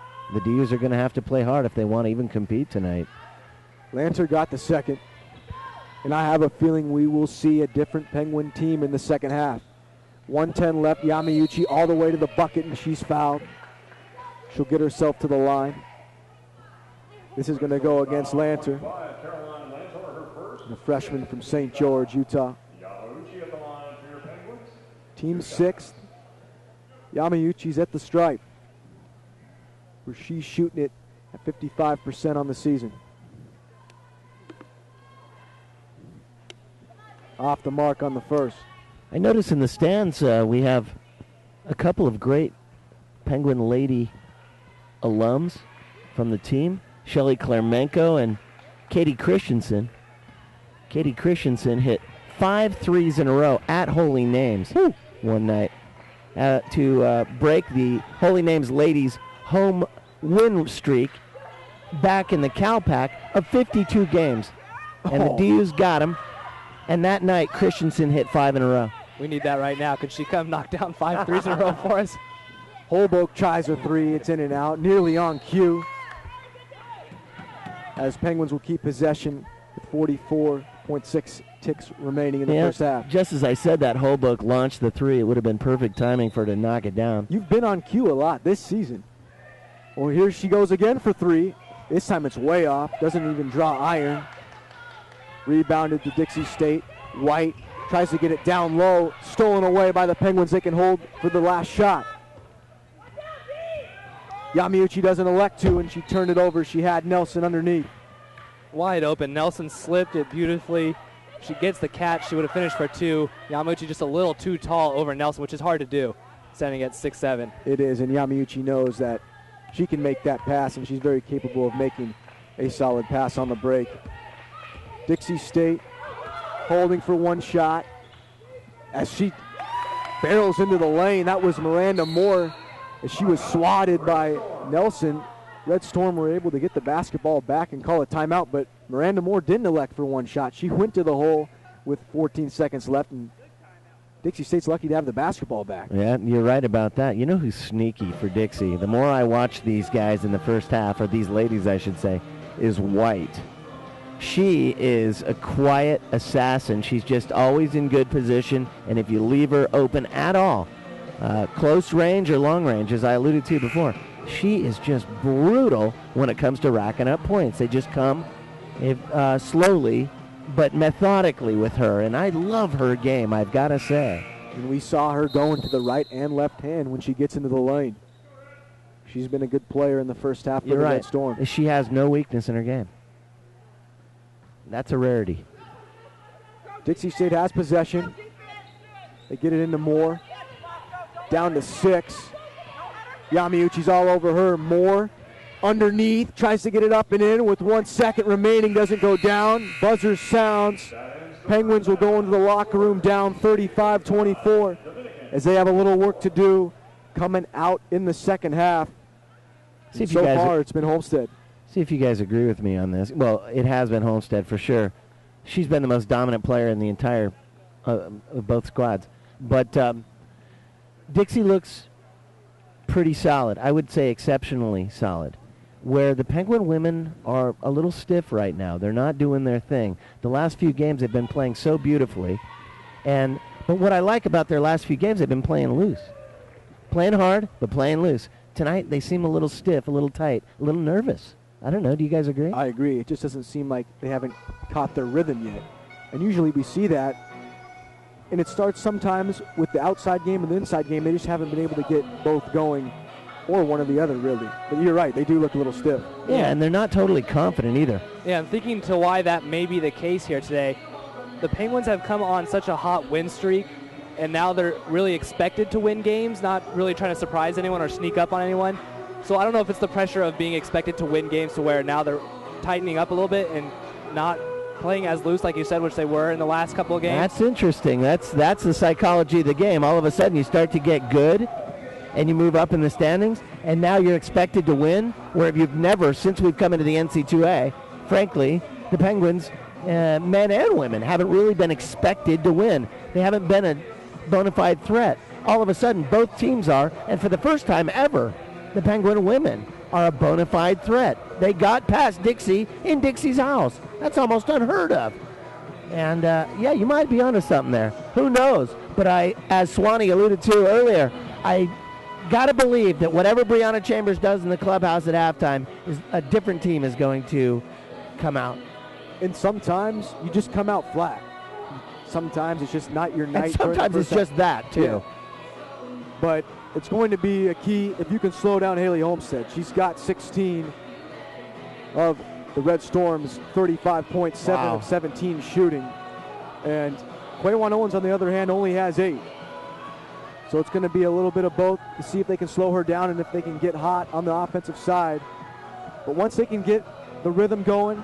D's are going to have to play hard if they want to even compete tonight. Lanter got the second, and I have a feeling we will see a different Penguin team in the second half. 1:10 left. Yamauchi all the way to the bucket, and she's fouled. She'll get herself to the line. This is going to go against Lanter, the freshman from St. George, Utah. Team 6th. Yamauchi's at the stripe, where she's shooting it at 55% on the season. Off the mark on the first. I notice in the stands we have a couple of great Penguin Lady alums from the team. Shelly Klermenko and Katie Christensen. Katie Christensen hit 5 threes in a row at Holy Names one night to break the Holy Names ladies' home win streak back in the Calpac of 52 games. And the D's got them. And that night, Christensen hit 5 in a row. We need that right now. Could she come knock down 5 threes in a row for us? Holbrook tries a 3. It's in and out. Nearly on cue. As Penguins will keep possession with 44.6 ticks remaining in the first half. Just as I said that, Holbrook launched the 3. It would have been perfect timing for her to knock it down. You've been on cue a lot this season. Well, here she goes again for 3. This time it's way off. Doesn't even draw iron. Rebounded to Dixie State. White tries to get it down low. Stolen away by the Penguins. They can hold for the last shot. Yamauchi doesn't elect to, and she turned it over. She had Nelson underneath. Wide open. Nelson slipped it beautifully. She gets the catch. She would have finished for 2. Yamauchi just a little too tall over Nelson, which is hard to do, standing at 6'7". It is, and Yamauchi knows that she can make that pass, and she's very capable of making a solid pass on the break. Dixie State holding for 1 shot as she barrels into the lane. That was Miranda Moore as she was swatted by Nelson. Red Storm were able to get the basketball back and call a timeout, but Miranda Moore didn't elect for 1 shot. She went to the hole with 14 seconds left, and Dixie State's lucky to have the basketball back. Yeah, you're right about that. You know who's sneaky for Dixie? The more I watch these guys in the first half, or these ladies I should say, is White. She is a quiet assassin. She's just always in good position, and if you leave her open at all, close range or long range, as I alluded to before, she is just brutal when it comes to racking up points. They just come slowly but methodically with her, and I love her game, I've got to say. And we saw her going to the right and left hand when she gets into the lane. She's been a good player in the first half of the Red Storm. She has no weakness in her game. That's a rarity. Dixie State has possession. They get it into Moore. Down to 6. Yamauchi's all over her. Moore underneath, tries to get it up and in with 1 second remaining, doesn't go down. Buzzer sounds. Penguins will go into the locker room down 35-24 as they have a little work to do coming out in the second half. So far, it's been Homestead. See if you guys agree with me on this. Well, it has been Homestead for sure. She's been the most dominant player in the entire of both squads. But Dixie looks pretty solid. I would say exceptionally solid. Where the Penguin women are a little stiff right now. They're not doing their thing. The last few games they've been playing so beautifully. But what I like about their last few games, they've been playing loose. Playing hard, but playing loose. Tonight they seem a little stiff, a little tight, a little nervous. I don't know. Do you guys agree? I agree. It just doesn't seem like they haven't caught their rhythm yet. And usually we see that. And it starts sometimes with the outside game and the inside game. They just haven't been able to get both going, or one or the other, really. But you're right. They do look a little stiff. Yeah, and they're not totally confident either. Yeah, I'm thinking to why that may be the case here today. The Penguins have come on such a hot win streak, and now they're really expected to win games, not really trying to surprise anyone or sneak up on anyone. So I don't know if it's the pressure of being expected to win games to where now they're tightening up a little bit and not playing as loose, like you said, which they were in the last couple of games. That's interesting. That's the psychology of the game. All of a sudden you start to get good and you move up in the standings, and now you're expected to win, where you've never, since we've come into the NC2A, frankly, the Penguins, men and women, haven't really been expected to win. They haven't been a bona fide threat. All of a sudden, both teams are, and for the first time ever, the Penguin women are a bona fide threat. They got past Dixie in Dixie's house. That's almost unheard of. And, yeah, you might be onto something there. Who knows? But as Swanee alluded to earlier, I got to believe that whatever Brianna Chambers does in the clubhouse at halftime, is a different team is going to come out. And sometimes you just come out flat. Sometimes it's just not your night. And sometimes it's just that, too. Yeah. But it's going to be a key if you can slow down Haley Homestead. She's got 16 of the Red Storm's 35.7 of 17 shooting. And Quaywan Owens, on the other hand, only has 8. So it's going to be a little bit of both to see if they can slow her down and if they can get hot on the offensive side. But once they can get the rhythm going,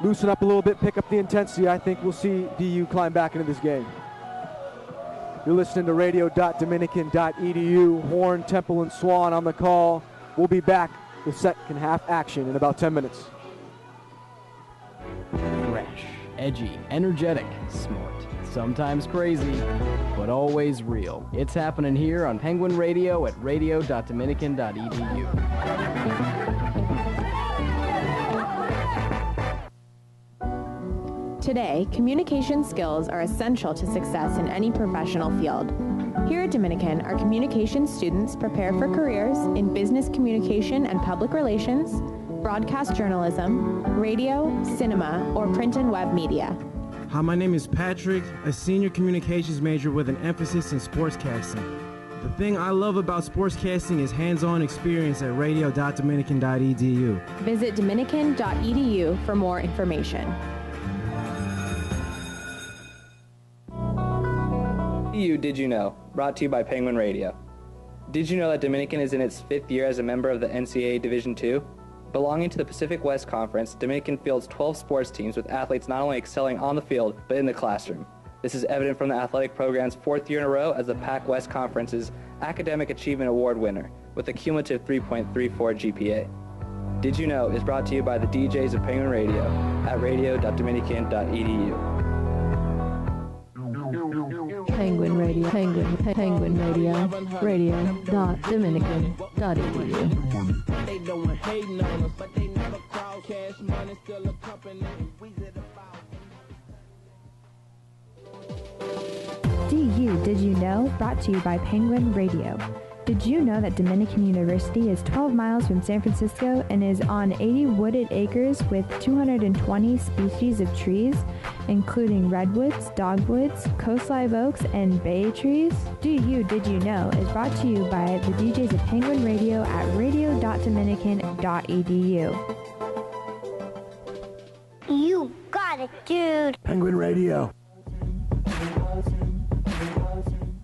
loosen up a little bit, pick up the intensity, I think we'll see DU climb back into this game. You're listening to radio.dominican.edu. Horn, Temple, and Swan on the call. We'll be back with second half action in about 10 minutes. Fresh, edgy, energetic, smart, sometimes crazy, but always real. It's happening here on Penguin Radio at radio.dominican.edu. Today, communication skills are essential to success in any professional field. Here at Dominican, our communication students prepare for careers in business communication and public relations, broadcast journalism, radio, cinema, or print and web media. Hi, my name is Patrick, a senior communications major with an emphasis in sportscasting. The thing I love about sportscasting is hands-on experience at radio.dominican.edu. Visit dominican.edu for more information. Did you know? Brought to you by Penguin Radio. Did you know that Dominican is in its 5th year as a member of the NCAA Division II? Belonging to the Pacific West Conference, Dominican fields 12 sports teams with athletes not only excelling on the field, but in the classroom. This is evident from the athletic program's 4th year in a row as the Pac West Conference's Academic Achievement Award winner, with a cumulative 3.34 GPA. Did You Know is brought to you by the DJs of Penguin Radio at radio.dominican.edu. Penguin Radio, Penguin Radio, radio.dominican.edu. They know we're hating on us, but they never crowd cash money, still a company. DU Did You Know? Brought to you by Penguin Radio. Did you know that Dominican University is 12 miles from San Francisco and is on 80 wooded acres with 220 species of trees? including redwoods, dogwoods, coast live oaks, and bay trees? Did You Know is brought to you by the DJs of Penguin Radio at radio.dominican.edu. You got it, dude. Penguin Radio.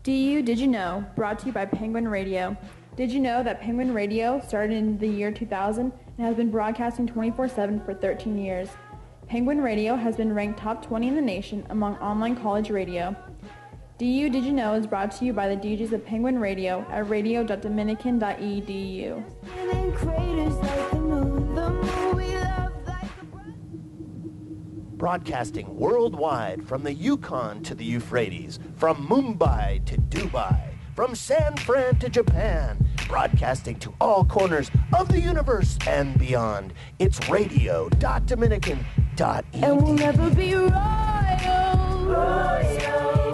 Did You Know, brought to you by Penguin Radio. Did you know that Penguin Radio started in the year 2000 and has been broadcasting 24/7 for 13 years? Penguin Radio has been ranked top 20 in the nation among online college radio. Did You Know is brought to you by the DJs of Penguin Radio at radio.dominican.edu. Broadcasting worldwide from the Yukon to the Euphrates, from Mumbai to Dubai, from San Fran to Japan, broadcasting to all corners of the universe and beyond. It's radio.dominican.edu. And we'll never be royal.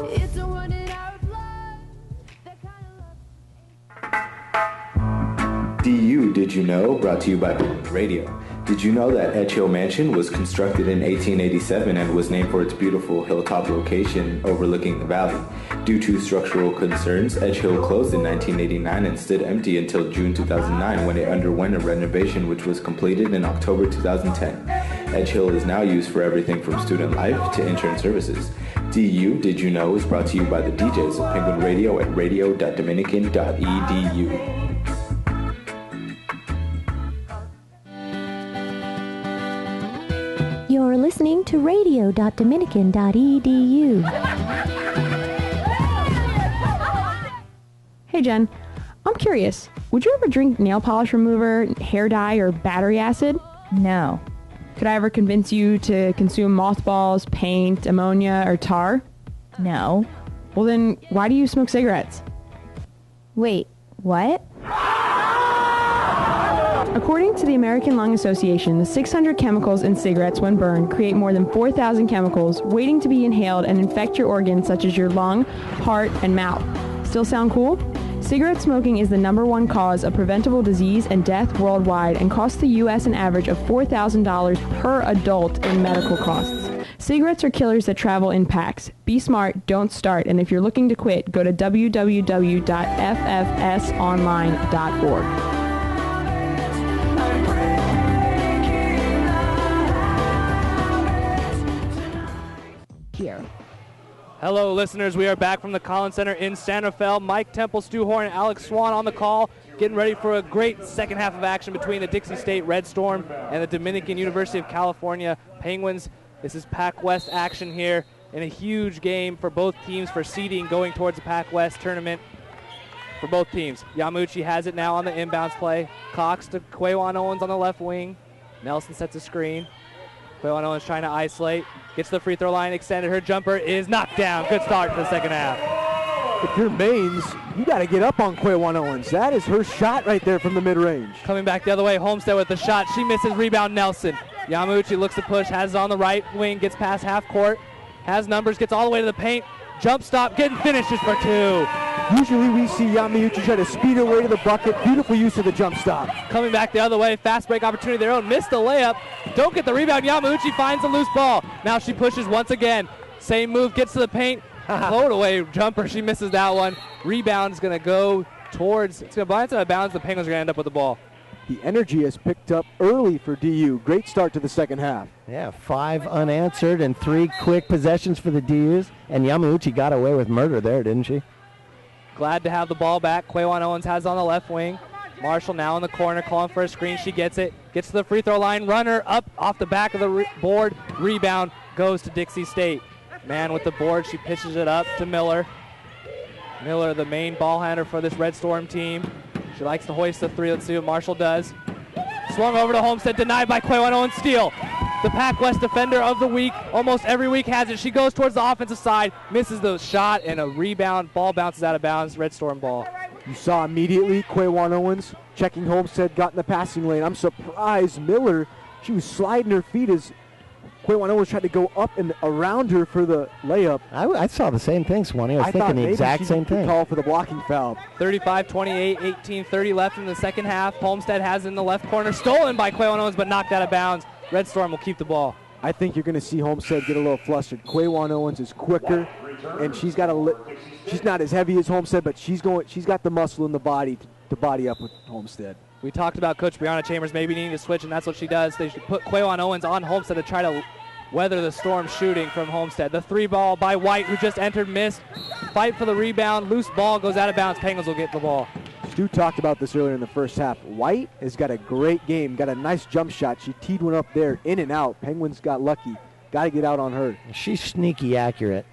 It's a one in our blood. That kind of love. Did You Know, brought to you by Radio. Did you know that Edge Hill Mansion was constructed in 1887 and was named for its beautiful hilltop location overlooking the valley? Due to structural concerns, Edge Hill closed in 1989 and stood empty until June 2009 when it underwent a renovation which was completed in October 2010. Edge Hill is now used for everything from student life to intern services. Did You Know is brought to you by the DJs of Penguin Radio at radio.dominican.edu. You're listening to radio.dominican.edu. Hey Jen, I'm curious, would you ever drink nail polish remover, hair dye, or battery acid? No. Could I ever convince you to consume mothballs, paint, ammonia, or tar? No. Well then, why do you smoke cigarettes? Wait, what? According to the American Lung Association, the 600 chemicals in cigarettes when burned create more than 4,000 chemicals waiting to be inhaled and infect your organs such as your lung, heart, and mouth. Still sound cool? Cigarette smoking is the #1 cause of preventable disease and death worldwide and costs the U.S. an average of $4,000 per adult in medical costs. Cigarettes are killers that travel in packs. Be smart, don't start, and if you're looking to quit, go to www.ffsonline.org. Here. Hello, listeners. We are back from the Collins Center in Santa Fe. Mike Temple, Stu Horn, and Alex Swan on the call, getting ready for a great second half of action between the Dixie State Red Storm and the Dominican University of California Penguins. This is Pac West action here in a huge game for both teams for seeding going towards the Pac West tournament for both teams. Yamauchi has it now on the inbounds play. Cox to Quawan Owens on the left wing. Nelson sets a screen. Quawan Owens trying to isolate. Gets to the free throw line, extended. Her jumper is knocked down. Good start to the second half. If you're Mains, you got to get up on Quawan Owens. That is her shot right there from the mid-range. Coming back the other way, Homestead with the shot. She misses, rebound Nelson. Yamauchi looks to push, has it on the right wing, gets past half court, has numbers, gets all the way to the paint. Jump stop, getting finishes for two. Usually we see Yamauchi try to speed her way to the bucket. Beautiful use of the jump stop. Coming back the other way, fast break opportunity their own. Missed the layup. Don't get the rebound. Yamauchi finds a loose ball. Now she pushes once again. Same move, gets to the paint. Float away jumper. She misses that one. Rebound is going to go towards, it's going to bounce out of bounds. The Penguins are going to end up with the ball. The energy has picked up early for DU. Great start to the second half. Yeah, 5 unanswered and 3 quick possessions for the DUs. And Yamauchi got away with murder there, didn't she? Glad to have the ball back. Quawan Owens has it on the left wing. Marshall now in the corner calling for a screen. She gets it. Gets to the free throw line. Runner up off the back of the board. Rebound goes to Dixie State. Man with the board. She pitches it up to Miller. Miller, the main ball handler for this Red Storm team. She likes to hoist the three. Let's see what Marshall does. Swung over to Homestead. Denied by Quawan Owens. Steal. The Pac West defender of the week. Almost every week has it. She goes towards the offensive side. Misses the shot and a rebound. Ball bounces out of bounds. Red Storm ball. You saw immediately Quawan Owens checking Homestead, got in the passing lane. I'm surprised Miller, she was sliding her feet as Quawan Owens tried to go up and around her for the layup. I saw the same thing, Swanee. I was thinking the exact same thing. Call for the blocking foul. 35-28, 18-30 left in the second half. Homestead has it in the left corner. Stolen by Quawan Owens, but knocked out of bounds. Red Storm will keep the ball. I think you're going to see Homestead get a little flustered. Quawan Owens is quicker, and she's not as heavy as Homestead, but she's got the muscle in the body to body up with Homestead. We talked about Coach Brianna Chambers maybe needing to switch, and that's what she does. They should put Quawan Owens on Homestead to try to weather the storm shooting from Homestead. The 3-ball by White, who just entered, missed. Fight for the rebound. Loose ball goes out of bounds. Penguins will get the ball. Stu talked about this earlier in the first half. White has got a great game, got a nice jump shot. She teed one up there, in and out. Penguins got lucky. Got to get out on her. She's sneaky accurate.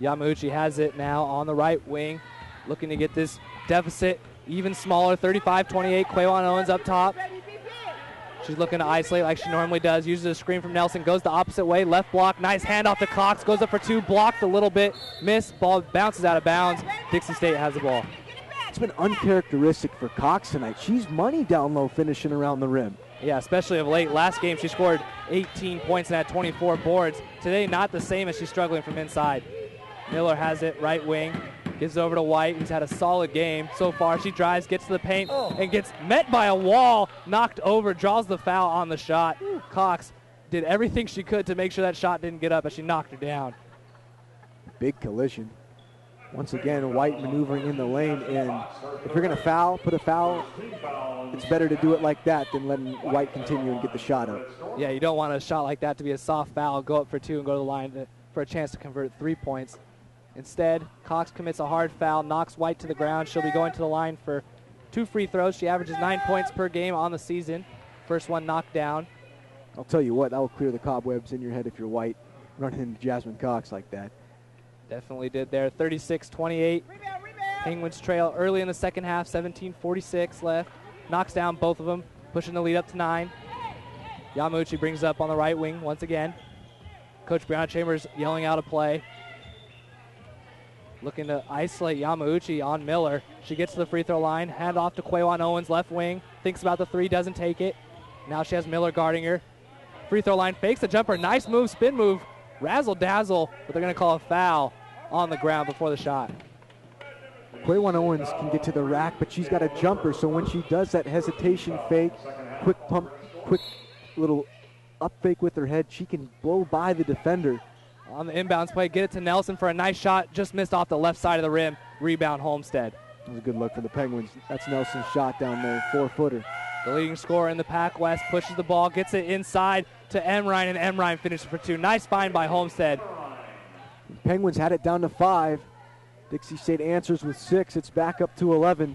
Yamauchi has it now on the right wing, looking to get this deficit even smaller. 35-28, Quawan Owens up top. She's looking to isolate like she normally does. Uses a screen from Nelson, goes the opposite way. Left block, nice handoff to Cox. Goes up for two, blocked a little bit. Missed, ball bounces out of bounds. Dixie State has the ball. It's been uncharacteristic for Cox tonight. She's money down low finishing around the rim. Yeah, especially of late. Last game she scored 18 points and had 24 boards. Today not the same as she's struggling from inside. Miller has it, right wing. Gives it over to White, who's had a solid game so far. She drives, gets to the paint, and gets met by a wall, knocked over, draws the foul on the shot. Cox did everything she could to make sure that shot didn't get up as she knocked her down. Big collision. Once again, White maneuvering in the lane, and if you're going to foul, put a foul, it's better to do it like that than letting White continue and get the shot up. Yeah, you don't want a shot like that to be a soft foul, go up for two and go to the line for a chance to convert 3 points. Instead, Cox commits a hard foul, knocks White to the ground. She'll be going to the line for 2 free throws. She averages 9 points per game on the season. First one knocked down. I'll tell you what, that will clear the cobwebs in your head if you're White, running into Jasmine Cox like that. Definitely did there. 36-28. Penguins trail early in the second half, 17:46 left. Knocks down both of them, pushing the lead up to 9. Yamauchi brings up on the right wing once again. Coach Brianna Chambers yelling out a play. Looking to isolate Yamauchi on Miller. She gets to the free throw line, hand off to Quawan Owens, left wing. Thinks about the three, doesn't take it. Now she has Miller guarding her. Free throw line, fakes the jumper. Nice move, spin move. Razzle-dazzle, but they're going to call a foul on the ground before the shot. Quawan Owens can get to the rack, but she's got a jumper, so when she does that hesitation fake, quick pump, quick little up fake with her head, she can blow by the defender. On the inbounds play, get it to Nelson for a nice shot, just missed off the left side of the rim. Rebound Homestead. That was a good look for the Penguins. That's Nelson's shot down there, 4-footer. The leading scorer in the Pac West pushes the ball, gets it inside to Marin, and Marin finishes for 2. Nice find by Homestead. Penguins had it down to 5. Dixie State answers with 6. It's back up to 11.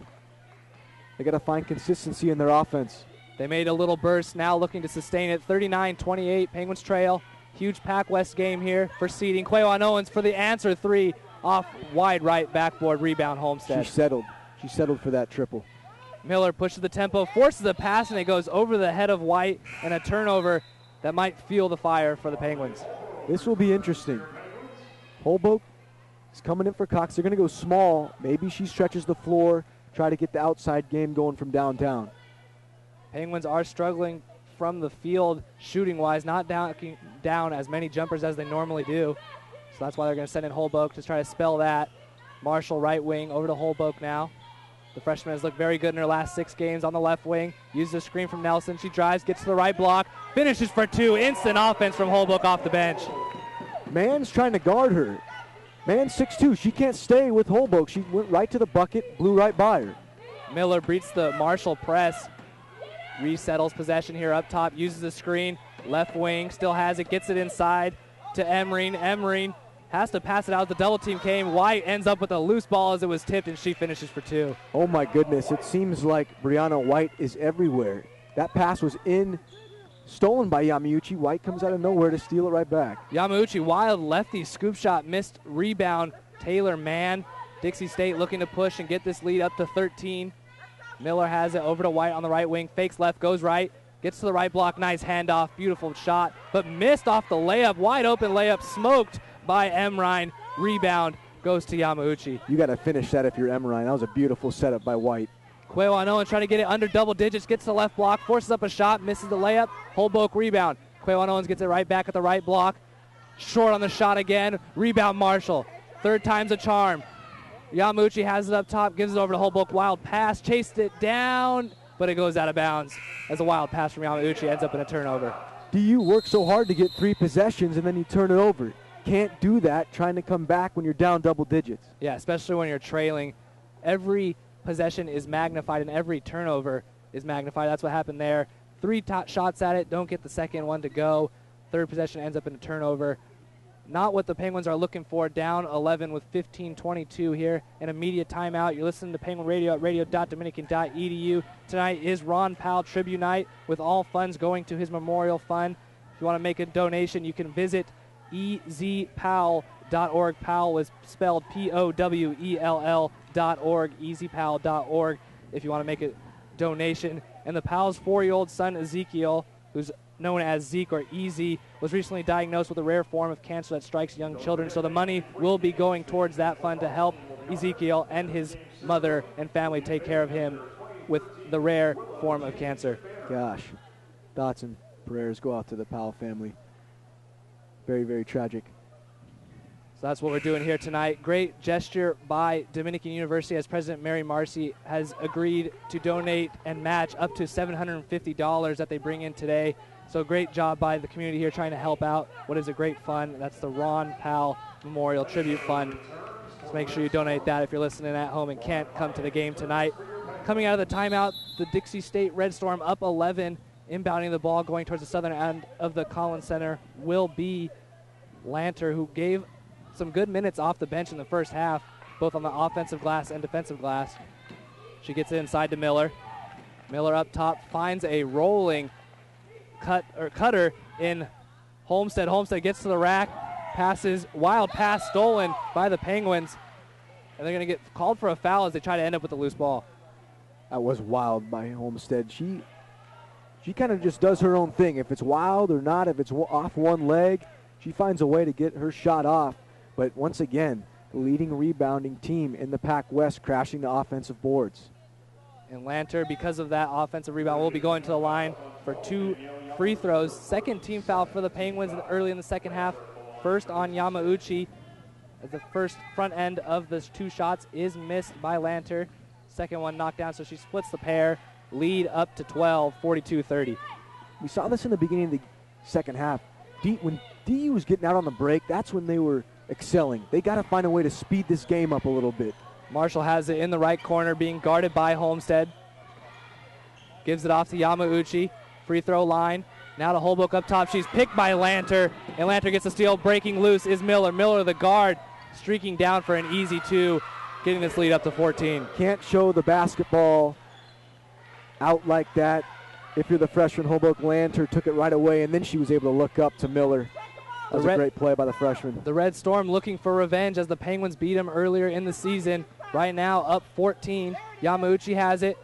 They got to find consistency in their offense. They made a little burst, now looking to sustain it. 39-28, Penguins trail. Huge Pac West game here for seeding. Quawan Owens for the answer 3 off wide right backboard, rebound Homestead. She settled. She settled for that triple. Miller pushes the tempo, forces a pass, and it goes over the head of White, and a turnover that might fuel the fire for the Penguins. This will be interesting. Holbrook is coming in for Cox. They're going to go small. Maybe she stretches the floor, try to get the outside game going from downtown. Penguins are struggling from the field shooting-wise, not down as many jumpers as they normally do. So that's why they're going to send in Holbrook to try to spell that. Marshall right wing over to Holbrook now. The freshman has looked very good in her last 6 games on the left wing. Uses a screen from Nelson. She drives, gets to the right block, finishes for 2. Instant offense from Holbrook off the bench. Mann's trying to guard her. Mann's 6'2". She can't stay with Holbrook. She went right to the bucket, blew right by her. Miller beats the Marshall press. Resettles possession here up top. Uses the screen. Left wing, still has it, gets it inside to Marin. Marin has to pass it out. The double team came. White ends up with a loose ball as it was tipped, and she finishes for 2. Oh my goodness, it seems like Brianna White is everywhere. That pass was stolen by Yamauchi. White comes out of nowhere to steal it right back. Yamauchi, wild lefty, scoop shot, missed rebound. Taylor Mann. Dixie State looking to push and get this lead up to 13. Miller has it over to White on the right wing. Fakes left, goes right. Gets to the right block. Nice handoff. Beautiful shot. But missed off the layup. Wide open layup. Smoked by Marin. Rebound goes to Yamauchi. You got to finish that if you're Marin. That was a beautiful setup by White. Quawan Owens trying to get it under double digits. Gets to the left block. Forces up a shot. Misses the layup. Holbrook rebound. Quawan Owens gets it right back at the right block. Short on the shot again. Rebound Marshall. Third time's a charm. Yamauchi has it up top. Gives it over to Holbrook. Wild pass. Chased it down. But it goes out of bounds as a wild pass from Yamauchi ends up in a turnover. DU works so hard to get 3 possessions and then you turn it over. Can't do that trying to come back when you're down double digits. Yeah, especially when you're trailing. Every possession is magnified and every turnover is magnified. That's what happened there. 3 top shots at it, don't get the second one to go. Third possession ends up in a turnover. Not what the Penguins are looking for. Down 11 with 15:22 here. An immediate timeout. You're listening to Penguin Radio at radio.dominican.edu. Tonight is Ron Powell Tribute Night with all funds going to his memorial fund. If you want to make a donation, you can visit ezpowell.org. Powell is spelled Powell.org, ezpowell.org if you want to make a donation. And the Powell's 4-year-old son, Ezekiel, who's known as Zeke or Easy, was recently diagnosed with a rare form of cancer that strikes young children. So the money will be going towards that fund to help Ezekiel and his mother and family take care of him with the rare form of cancer. Gosh, thoughts and prayers go out to the Powell family. Very, very tragic. So that's what we're doing here tonight. Great gesture by Dominican University as President Marin Marcy has agreed to donate and match up to $750 that they bring in today. So great job by the community here trying to help out what is a great fund. That's the Ron Powell Memorial Tribute Fund. So make sure you donate that if you're listening at home and can't come to the game tonight. Coming out of the timeout, the Dixie State Red Storm up 11, inbounding the ball going towards the southern end of the Collins Center will be Lanter, who gave some good minutes off the bench in the first half, both on the offensive glass and defensive glass. She gets it inside to Miller. Miller up top finds a rolling cutter in Homestead. Homestead gets to the rack, passes, wild pass stolen by the Penguins, and they're going to get called for a foul as they try to end up with a loose ball. That was wild by Homestead. She kind of just does her own thing. If it's wild or not, if it's off one leg, she finds a way to get her shot off. But once again, the leading rebounding team in the Pac-West crashing the offensive boards. And Lanter, because of that offensive rebound, will be going to the line for 2 free throws. Second team foul for the Penguins early in the second half. First on Yamauchi, as the first front end of the 2 shots is missed by Lanter. Second one knocked down, so she splits the pair. Lead up to 12, 42-30. We saw this in the beginning of the second half. When DU was getting out on the break, that's when they were excelling. They got to find a way to speed this game up a little bit. Marshall has it in the right corner, being guarded by Homestead. Gives it off to Yamauchi. Free throw line. Now to Holbrook up top. She's picked by Lanter, and Lanter gets the steal. Breaking loose is Miller. Miller, the guard, streaking down for an easy 2, getting this lead up to 14. Can't show the basketball out like that. If you're the freshman, Holbrook, Lanter took it right away, and then she was able to look up to Miller. That was a great play by the freshman. The Red Storm looking for revenge as the Penguins beat them earlier in the season. Right now up 14. Yamauchi has it.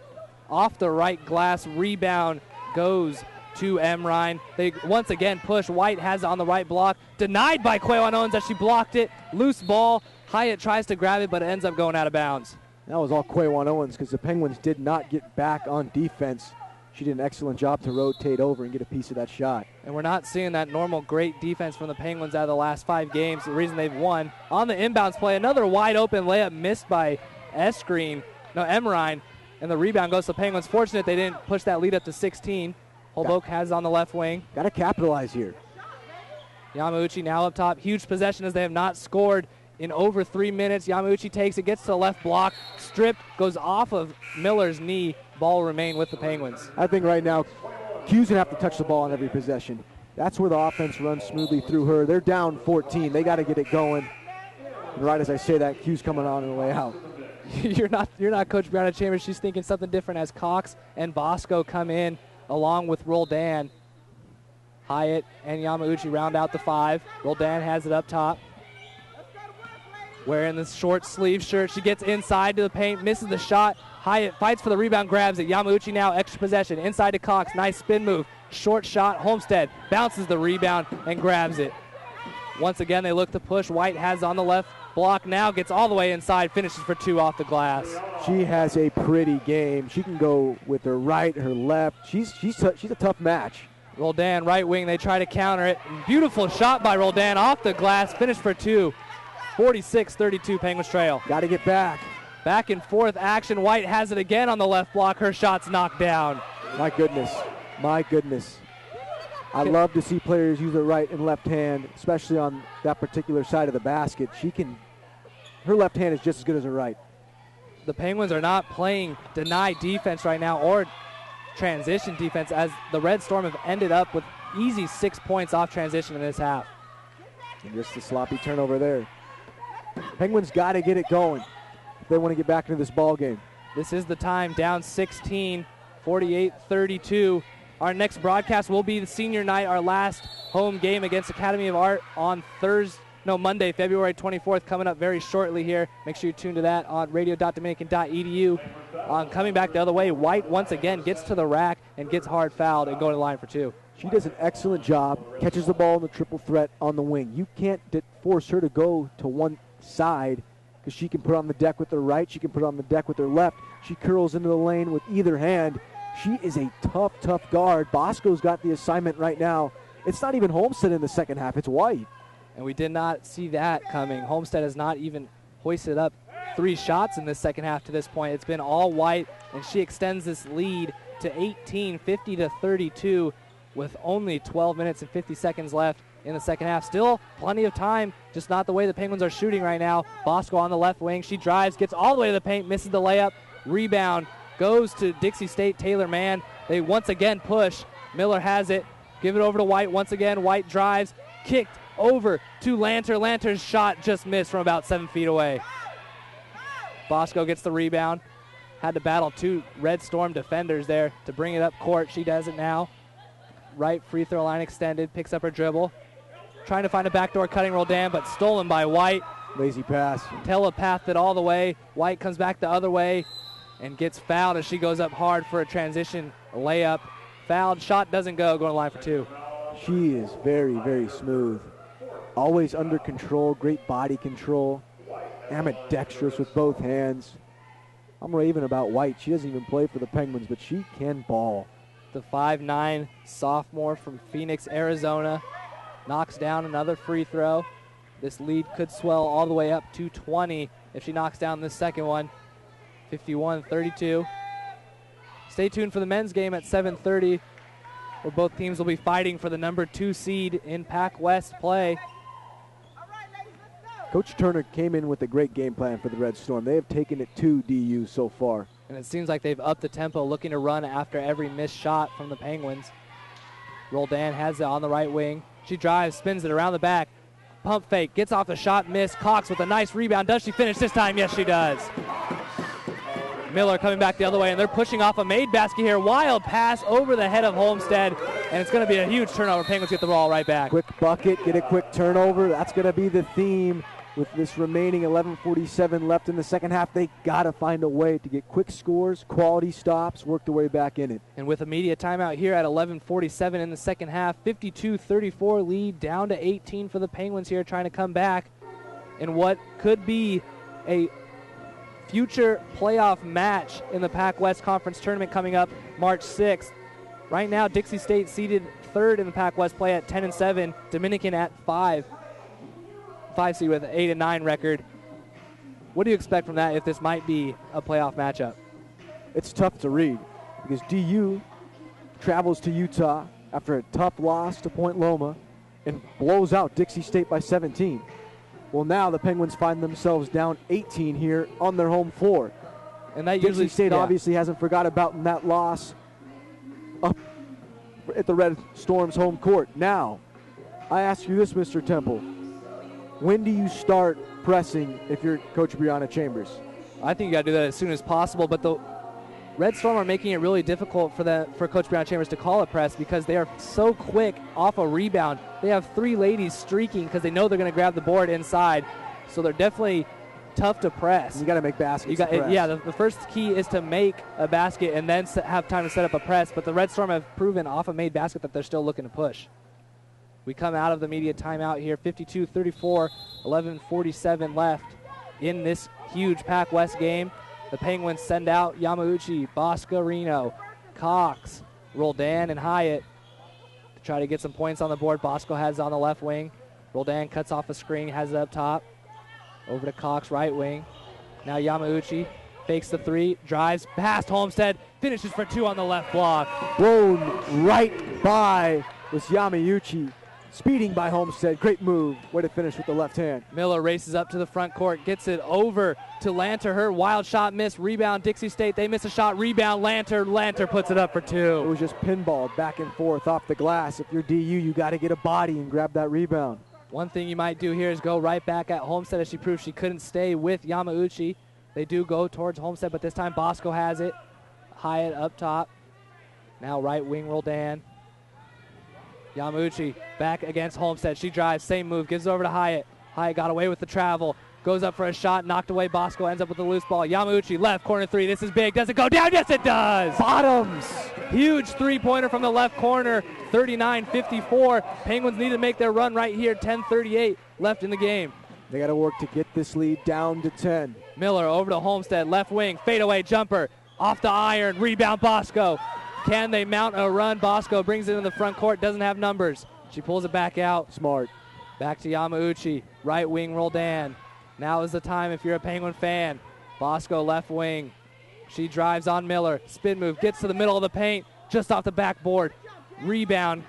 Off the right glass, rebound goes to Marin. They once again push. White has it on the right block. Denied by Quayon Owens as she blocked it. Loose ball. Hyatt tries to grab it, but it ends up going out of bounds. That was all Quayon Owens because the Penguins did not get back on defense. She did an excellent job to rotate over and get a piece of that shot. And we're not seeing that normal great defense from the Penguins out of the last 5 games. The reason they've won. On the inbounds play, another wide open layup missed by Marin. And the rebound goes to the Penguins. Fortunate they didn't push that lead up to 16. Holbrook has it on the left wing. Got to capitalize here. Yamauchi now up top. Huge possession as they have not scored in over 3 minutes. Yamauchi takes it, gets to the left block. Stripped, goes off of Miller's knee. Ball will remain with the Penguins. I think right now, Q's going to have to touch the ball on every possession. That's where the offense runs smoothly through her. They're down 14. They got to get it going. And right as I say that, Q's coming on the way out. You're not Coach Brianna Chambers. She's thinking something different as Cox and Bosco come in along with Roldan. Hyatt and Yamauchi round out the 5. Roldan has it up top. Wearing the short sleeve shirt. She gets inside to the paint, misses the shot. Hyatt fights for the rebound, grabs it. Yamauchi now extra possession. Inside to Cox. Nice spin move. Short shot. Homestead bounces the rebound and grabs it. Once again, they look to push. White has on the left block now. Gets all the way inside. Finishes for 2 off the glass. She has a pretty game. She can go with her right, her left. She's a tough match. Roldan, right wing. They try to counter it. Beautiful shot by Roldan off the glass. Finish for 2. 46-32 Penguins trail. Got to get back. Back and forth action. White has it again on the left block. Her shot's knocked down. My goodness. My goodness. I love to see players use their right and left hand, especially on that particular side of the basket. Her left hand is just as good as her right. The Penguins are not playing deny defense right now or transition defense, as the Red Storm have ended up with easy 6 points off transition in this half. And just a sloppy turnover there. Penguins got to get it going if they want to get back into this ball game. This is the time, down 16, 48-32. Our next broadcast will be the senior night, our last home game against Academy of Art on Monday, February 24th, coming up very shortly here. Make sure you tune to that on radio.dominican.edu. Coming back the other way, White once again gets to the rack and gets hard fouled and going to the line for 2. She does an excellent job, catches the ball in the triple threat on the wing. You can't force her to go to one side because she can put it on the deck with her right, she can put it on the deck with her left. She curls into the lane with either hand. She is a tough, tough guard. Bosco's got the assignment right now. It's not even Homestead in the second half, it's White. And we did not see that coming. Homestead has not even hoisted up 3 shots in this second half to this point. It's been all White, and she extends this lead to 18, 50-32 with only 12 minutes and 50 seconds left in the second half. Still plenty of time, just not the way the Penguins are shooting right now. Bosco on the left wing. She drives, gets all the way to the paint, misses the layup. Rebound goes to Dixie State, Taylor Mann. They once again push. Miller has it. Give it over to White once again. White drives, kicked over to Lanter. Lanter's shot just missed from about 7 feet away. Bosco gets the rebound. Had to battle 2 Red Storm defenders there to bring it up court. She does it now. Right free throw line extended, picks up her dribble. Trying to find a backdoor cutting roll down, but stolen by White. Lazy pass. Telepathed it all the way. White comes back the other way and gets fouled as she goes up hard for a transition layup. Fouled, shot doesn't go, going to line for 2. She is very, very smooth. Always under control, great body control. Ambidextrous with both hands. I'm raving about White. She doesn't even play for the Penguins, but she can ball. The 5'9" sophomore from Phoenix, Arizona, knocks down another free throw. This lead could swell all the way up to 20 if she knocks down this second one. 51-32. Stay tuned for the men's game at 7:30, where both teams will be fighting for the number 2 seed in Pac West play. Coach Turner came in with a great game plan for the Red Storm. They have taken it to DU so far. And it seems like they've upped the tempo, looking to run after every missed shot from the Penguins. Roldan has it on the right wing. She drives, spins it around the back. Pump fake, gets off the shot, miss. Cox with a nice rebound. Does she finish this time? Yes, she does. Miller coming back the other way, and they're pushing off a made basket here. Wild pass over the head of Homestead, and it's going to be a huge turnover. Penguins get the ball right back. Quick bucket, get a quick turnover. That's going to be the theme with this remaining 11:47 left in the second half. They got to find a way to get quick scores, quality stops, work their way back in it. And with immediate timeout here at 11:47 in the second half, 52-34 lead, down to 18 for the Penguins here, trying to come back in what could be a future playoff match in the Pac West Conference Tournament coming up March 6th. Right now, Dixie State seeded 3rd in the Pac West play at 10-7, Dominican at 5 seed with an 8-9 record. What do you expect from that if this might be a playoff matchup? It's tough to read because DU travels to Utah after a tough loss to Point Loma and blows out Dixie State by 17. Well, now the Penguins find themselves down 18 here on their home floor. And that Dixie usually State obviously hasn't forgot about that loss up at the Red Storm's home court. Now, I ask you this, Mr. Temple. When do you start pressing if you're Coach Brianna Chambers? I think you got to do that as soon as possible, but the Red Storm are making it really difficult for Coach Brianna Chambers to call a press because they are so quick off a rebound. They have 3 ladies streaking because they know they're going to grab the board inside, so they're definitely tough to press. You got to make baskets. The first key is to make a basket and then have time to set up a press, but the Red Storm have proven off a made basket that they're still looking to push. We come out of the media timeout here, 52-34, 11:47 left in this huge Pac West game. The Penguins send out Yamauchi, Bosco-Reno, Cox, Roldan, and Hyatt to try to get some points on the board. Bosco has it on the left wing. Roldan cuts off a screen, has it up top. Over to Cox, right wing. Now Yamauchi fakes the 3, drives past Homestead, finishes for 2 on the left block. Blown right by was Yamauchi. Speeding by Homestead. Great move. Way to finish with the left hand. Miller races up to the front court, gets it over to Lanter. Her wild shot miss. Rebound, Dixie State. They miss a shot. Rebound, Lanter. Lanter puts it up for two. It was just pinballed back and forth off the glass. If you're DU, you got to get a body and grab that rebound. One thing you might do here is go right back at Homestead, as she proved she couldn't stay with Yamauchi. They do go towards Homestead, but this time Bosco has it. Hyatt up top. Now right wing Roldan. Yamauchi back against Homestead. She drives, same move, gives it over to Hyatt. Hyatt got away with the travel. Goes up for a shot, knocked away. Bosco ends up with the loose ball. Yamauchi left, corner three. This is big. Does it go down? Yes, it does. Bottoms. Huge three-pointer from the left corner. 39-54. Penguins need to make their run right here. 10:38 left in the game. They got to work to get this lead down to 10. Miller over to Homestead. Left wing, fadeaway jumper. Off the iron. Rebound, Bosco. Can they mount a run? Bosco brings it in the front court, doesn't have numbers. She pulls it back out. Smart. Back to Yamauchi. Right wing Roldan. Now is the time if you're a Penguin fan. Bosco left wing. She drives on Miller. Spin move. Gets to the middle of the paint. Just off the backboard. Rebound.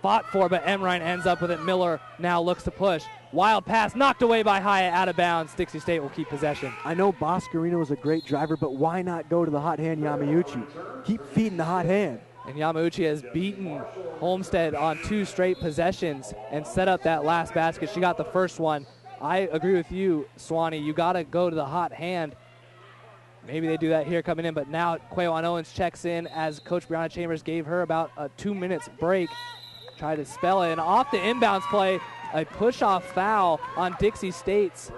Fought for, but Marin ends up with it. Miller now looks to push. Wild pass knocked away by Hyatt, out of bounds. Dixie State will keep possession. I know Boscarino was a great driver, but why not go to the hot hand Yamauchi? Keep feeding the hot hand. And Yamauchi has beaten Homestead on 2 straight possessions and set up that last basket. She got the first one. I agree with you, Swanee. You got to go to the hot hand. Maybe they do that here coming in, but now Quawan Owens checks in as Coach Brianna Chambers gave her about a 2 minutes break. Tried to spell it, and off the inbounds play, a push-off foul on Dixie State's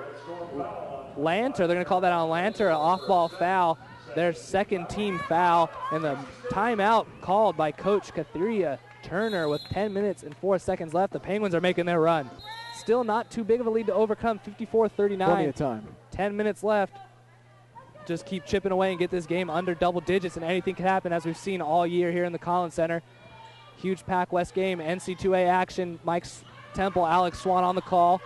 Lanter. They're going to call that on Lanter, an off-ball foul. Their second team foul, and the timeout called by Coach Katheria Turner with 10 minutes and 4 seconds left. The Penguins are making their run. Still not too big of a lead to overcome, 54-39. Plenty of time. 10 minutes left. Just keep chipping away and get this game under double digits, and anything can happen, as we've seen all year here in the Collins Center. Huge Pac West game, NC2A action. Mike Temple, Alex Swan on the call.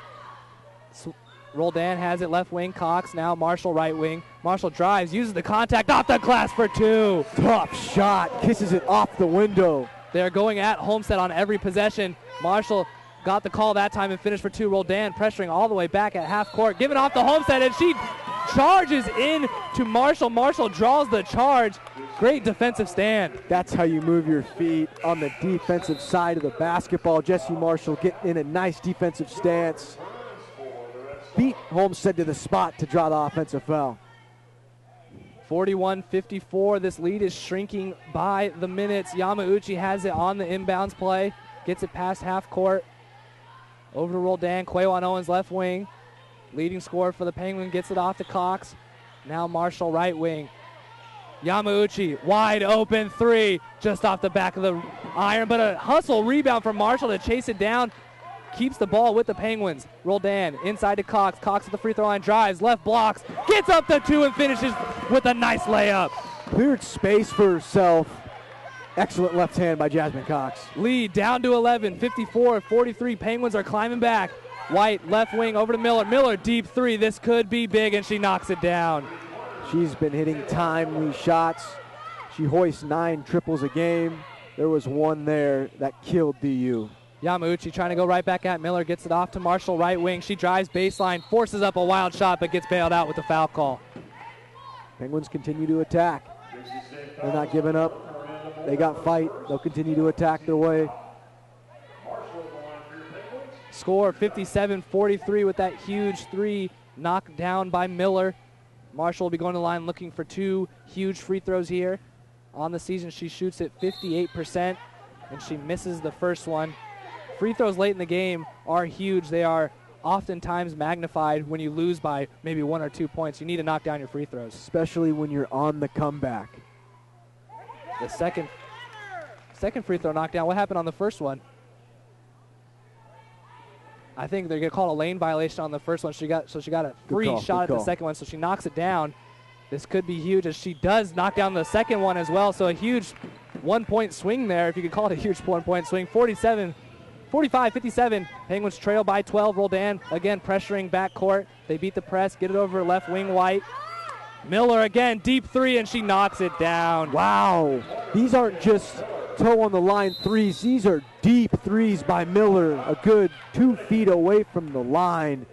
Roldan has it left wing. Cox now Marshall right wing. Marshall drives, uses the contact off the glass for two. Tough shot, kisses it off the window. They're going at Homestead on every possession. Marshall got the call that time and finished for two. Roldan pressuring all the way back at half court. Giving off to Homestead, and she charges in to Marshall. Marshall draws the charge. Great defensive stand. That's how you move your feet on the defensive side of the basketball. Jesse Marshall getting in a nice defensive stance. Beat Homestead to the spot to draw the offensive foul. 41-54. This lead is shrinking by the minutes. Yamauchi has it on the inbounds play. Gets it past half court. Over to Roldan. Quawan Owens left wing. Leading scorer for the Penguin gets it off to Cox. Now Marshall right wing. Yamauchi, wide open three, just off the back of the iron, but a hustle rebound from Marshall to chase it down. Keeps the ball with the Penguins. Roldan inside to Cox. Cox at the free throw line, drives, left blocks, gets up to two and finishes with a nice layup. Cleared space for herself. Excellent left hand by Jasmine Cox. Lead down to 11, 54-43. Penguins are climbing back. White left wing over to Miller. Miller deep three. This could be big, and she knocks it down. She's been hitting timely shots. She hoists 9 triples a game. There was one there that killed DU. Yamauchi trying to go right back at Miller. Gets it off to Marshall right wing. She drives baseline, forces up a wild shot, but gets bailed out with the foul call. Penguins continue to attack. They're not giving up. They got fight. They'll continue to attack their way. Score 57-43 with that huge three knocked down by Miller. Marshall will be going to the line looking for 2 huge free throws here. On the season, she shoots at 58%, and she misses the first one. Free throws late in the game are huge. They are oftentimes magnified when you lose by maybe 1 or 2 points. You need to knock down your free throws. Especially when you're on the comeback. The second free throw knocked down. What happened on the first one? I think they're going to call a lane violation on the first one. She got a free shot at the second one, so she knocks it down. This could be huge, as she does knock down the second one as well. So a huge 1-point swing there, if you could call it a huge 1-point swing. 45-57. Penguins trail by 12. Roldan again pressuring backcourt. They beat the press, get it over left wing White. Miller again, deep three, and she knocks it down. Wow. These aren't just toe on the line threes. These are deep threes by Miller. A good 2 feet away from the line.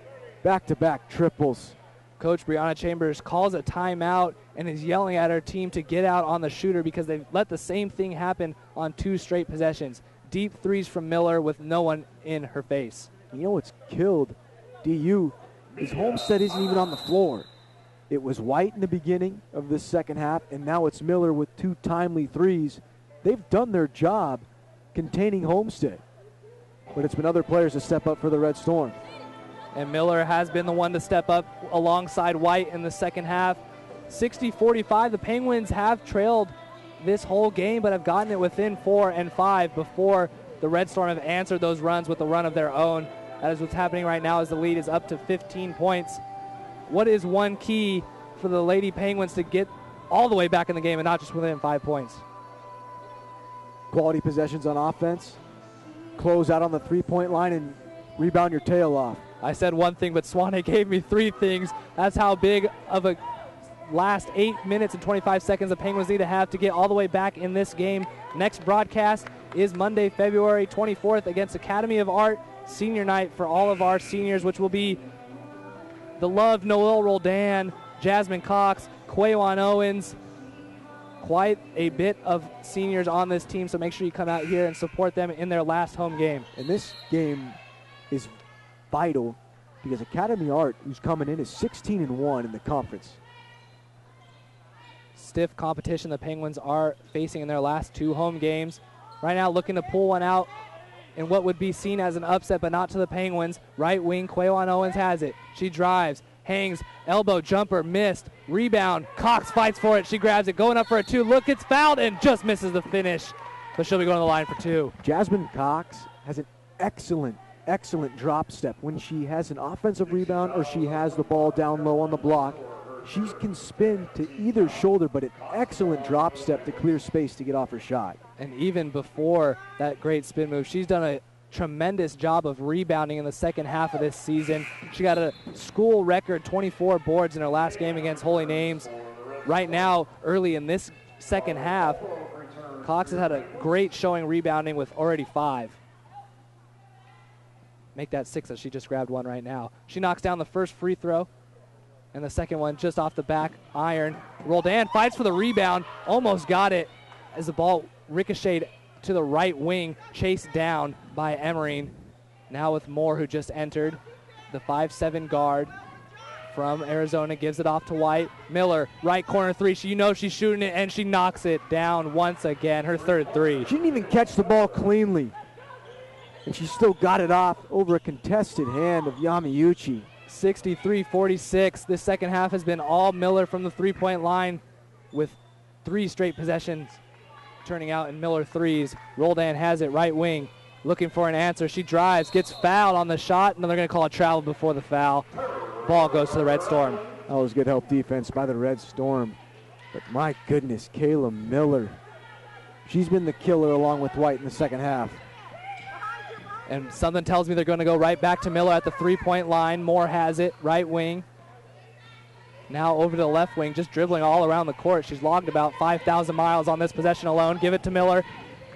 Back-to-back triples. Coach Brianna Chambers calls a timeout and is yelling at her team to get out on the shooter because they've let the same thing happen on 2 straight possessions. Deep threes from Miller with no one in her face. You know what's killed DU is Homestead isn't even on the floor. It was White in the beginning of this second half, and now it's Miller with 2 timely threes. They've done their job containing Homestead, but it's been other players to step up for the Red Storm. And Miller has been the one to step up alongside White in the second half. 60-45, the Penguins have trailed this whole game, but have gotten it within 4 and 5 before the Red Storm have answered those runs with a run of their own. That is what's happening right now as the lead is up to 15 points. What is one key for the Lady Penguins to get all the way back in the game and not just within 5 points? Quality possessions on offense, close out on the three-point line, and rebound your tail off. I said one thing, but Swanee gave me 3 things. That's how big of a last 8 minutes and 25 seconds the Penguins need to have to get all the way back in this game. Next broadcast is Monday, February 24th against Academy of Art, senior night for all of our seniors, which will be the loved Noel Roldan, Jasmine Cox, Quawan Owens. Quite a bit of seniors on this team, so make sure you come out here and support them in their last home game. And this game is vital because Academy Art, who's coming in, is 16-1 in the conference. Stiff competition the Penguins are facing in their last 2 home games. Right now looking to pull one out in what would be seen as an upset, but not to the Penguins. Right wing, Quawan Owens has it. She drives, hangs, elbow jumper, missed, rebound. Cox fights for it. She grabs it, going up for a 2. Look, it's fouled and just misses the finish. But she'll be going to the line for 2. Jasmine Cox has an excellent drop step. When she has an offensive rebound or she has the ball down low on the block, she can spin to either shoulder, but an excellent drop step to clear space to get off her shot. And even before that great spin move, she's done a tremendous job of rebounding in the second half of this season. She got a school record 24 boards in her last game against Holy Names. Right now, early in this second half, Cox has had a great showing rebounding with already 5. Make that 6 as she just grabbed one right now. She knocks down the first free throw, and the second one just off the back iron. Roldan fights for the rebound, almost got it as the ball ricocheted to the right wing, chased down by Marin. Now with Moore, who just entered, the 5'7" guard from Arizona, gives it off to White. Miller, right corner 3. You know she's shooting it, and she knocks it down once again, her 3rd 3. She didn't even catch the ball cleanly, and she still got it off over a contested hand of Yamauchi. 63-46. This second half has been all Miller from the three-point line with 3 straight possessions turning out in Miller threes. Roldan has it right wing, looking for an answer. She drives, gets fouled on the shot, and they're going to call a travel before the foul. Ball goes to the Red Storm. That was good help defense by the Red Storm. But my goodness, Kayla Miller. She's been the killer along with White in the second half. And something tells me they're going to go right back to Miller at the three-point line. Moore has it, right wing. Now over to the left wing, just dribbling all around the court. She's logged about 5,000 miles on this possession alone. Give it to Miller.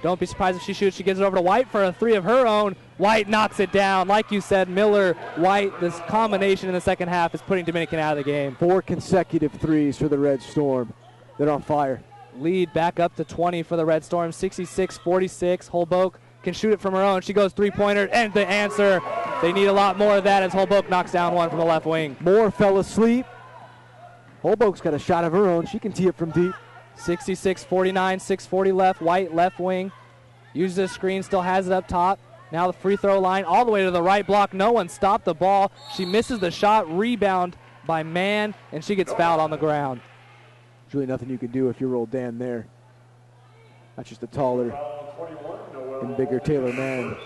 Don't be surprised if she shoots. She gives it over to White for a 3 of her own. White knocks it down. Like you said, Miller, White, this combination in the second half is putting Dominican out of the game. 4 consecutive threes for the Red Storm. They're on fire. Lead back up to 20 for the Red Storm, 66-46. Holboke can shoot it from her own. She goes three-pointer, and the answer. They need a lot more of that as Holboke knocks down one from the left wing. Moore fell asleep. Holboke's got a shot of her own. She can tee it from deep. 66-49, 6:40 left. White left wing. Uses the screen, still has it up top. Now the free throw line all the way to the right block. No one stopped the ball. She misses the shot. Rebound by Mann, and she gets fouled on the ground. There's really nothing you can do if you're Roldan there. That's just a taller and bigger Taylor Mann.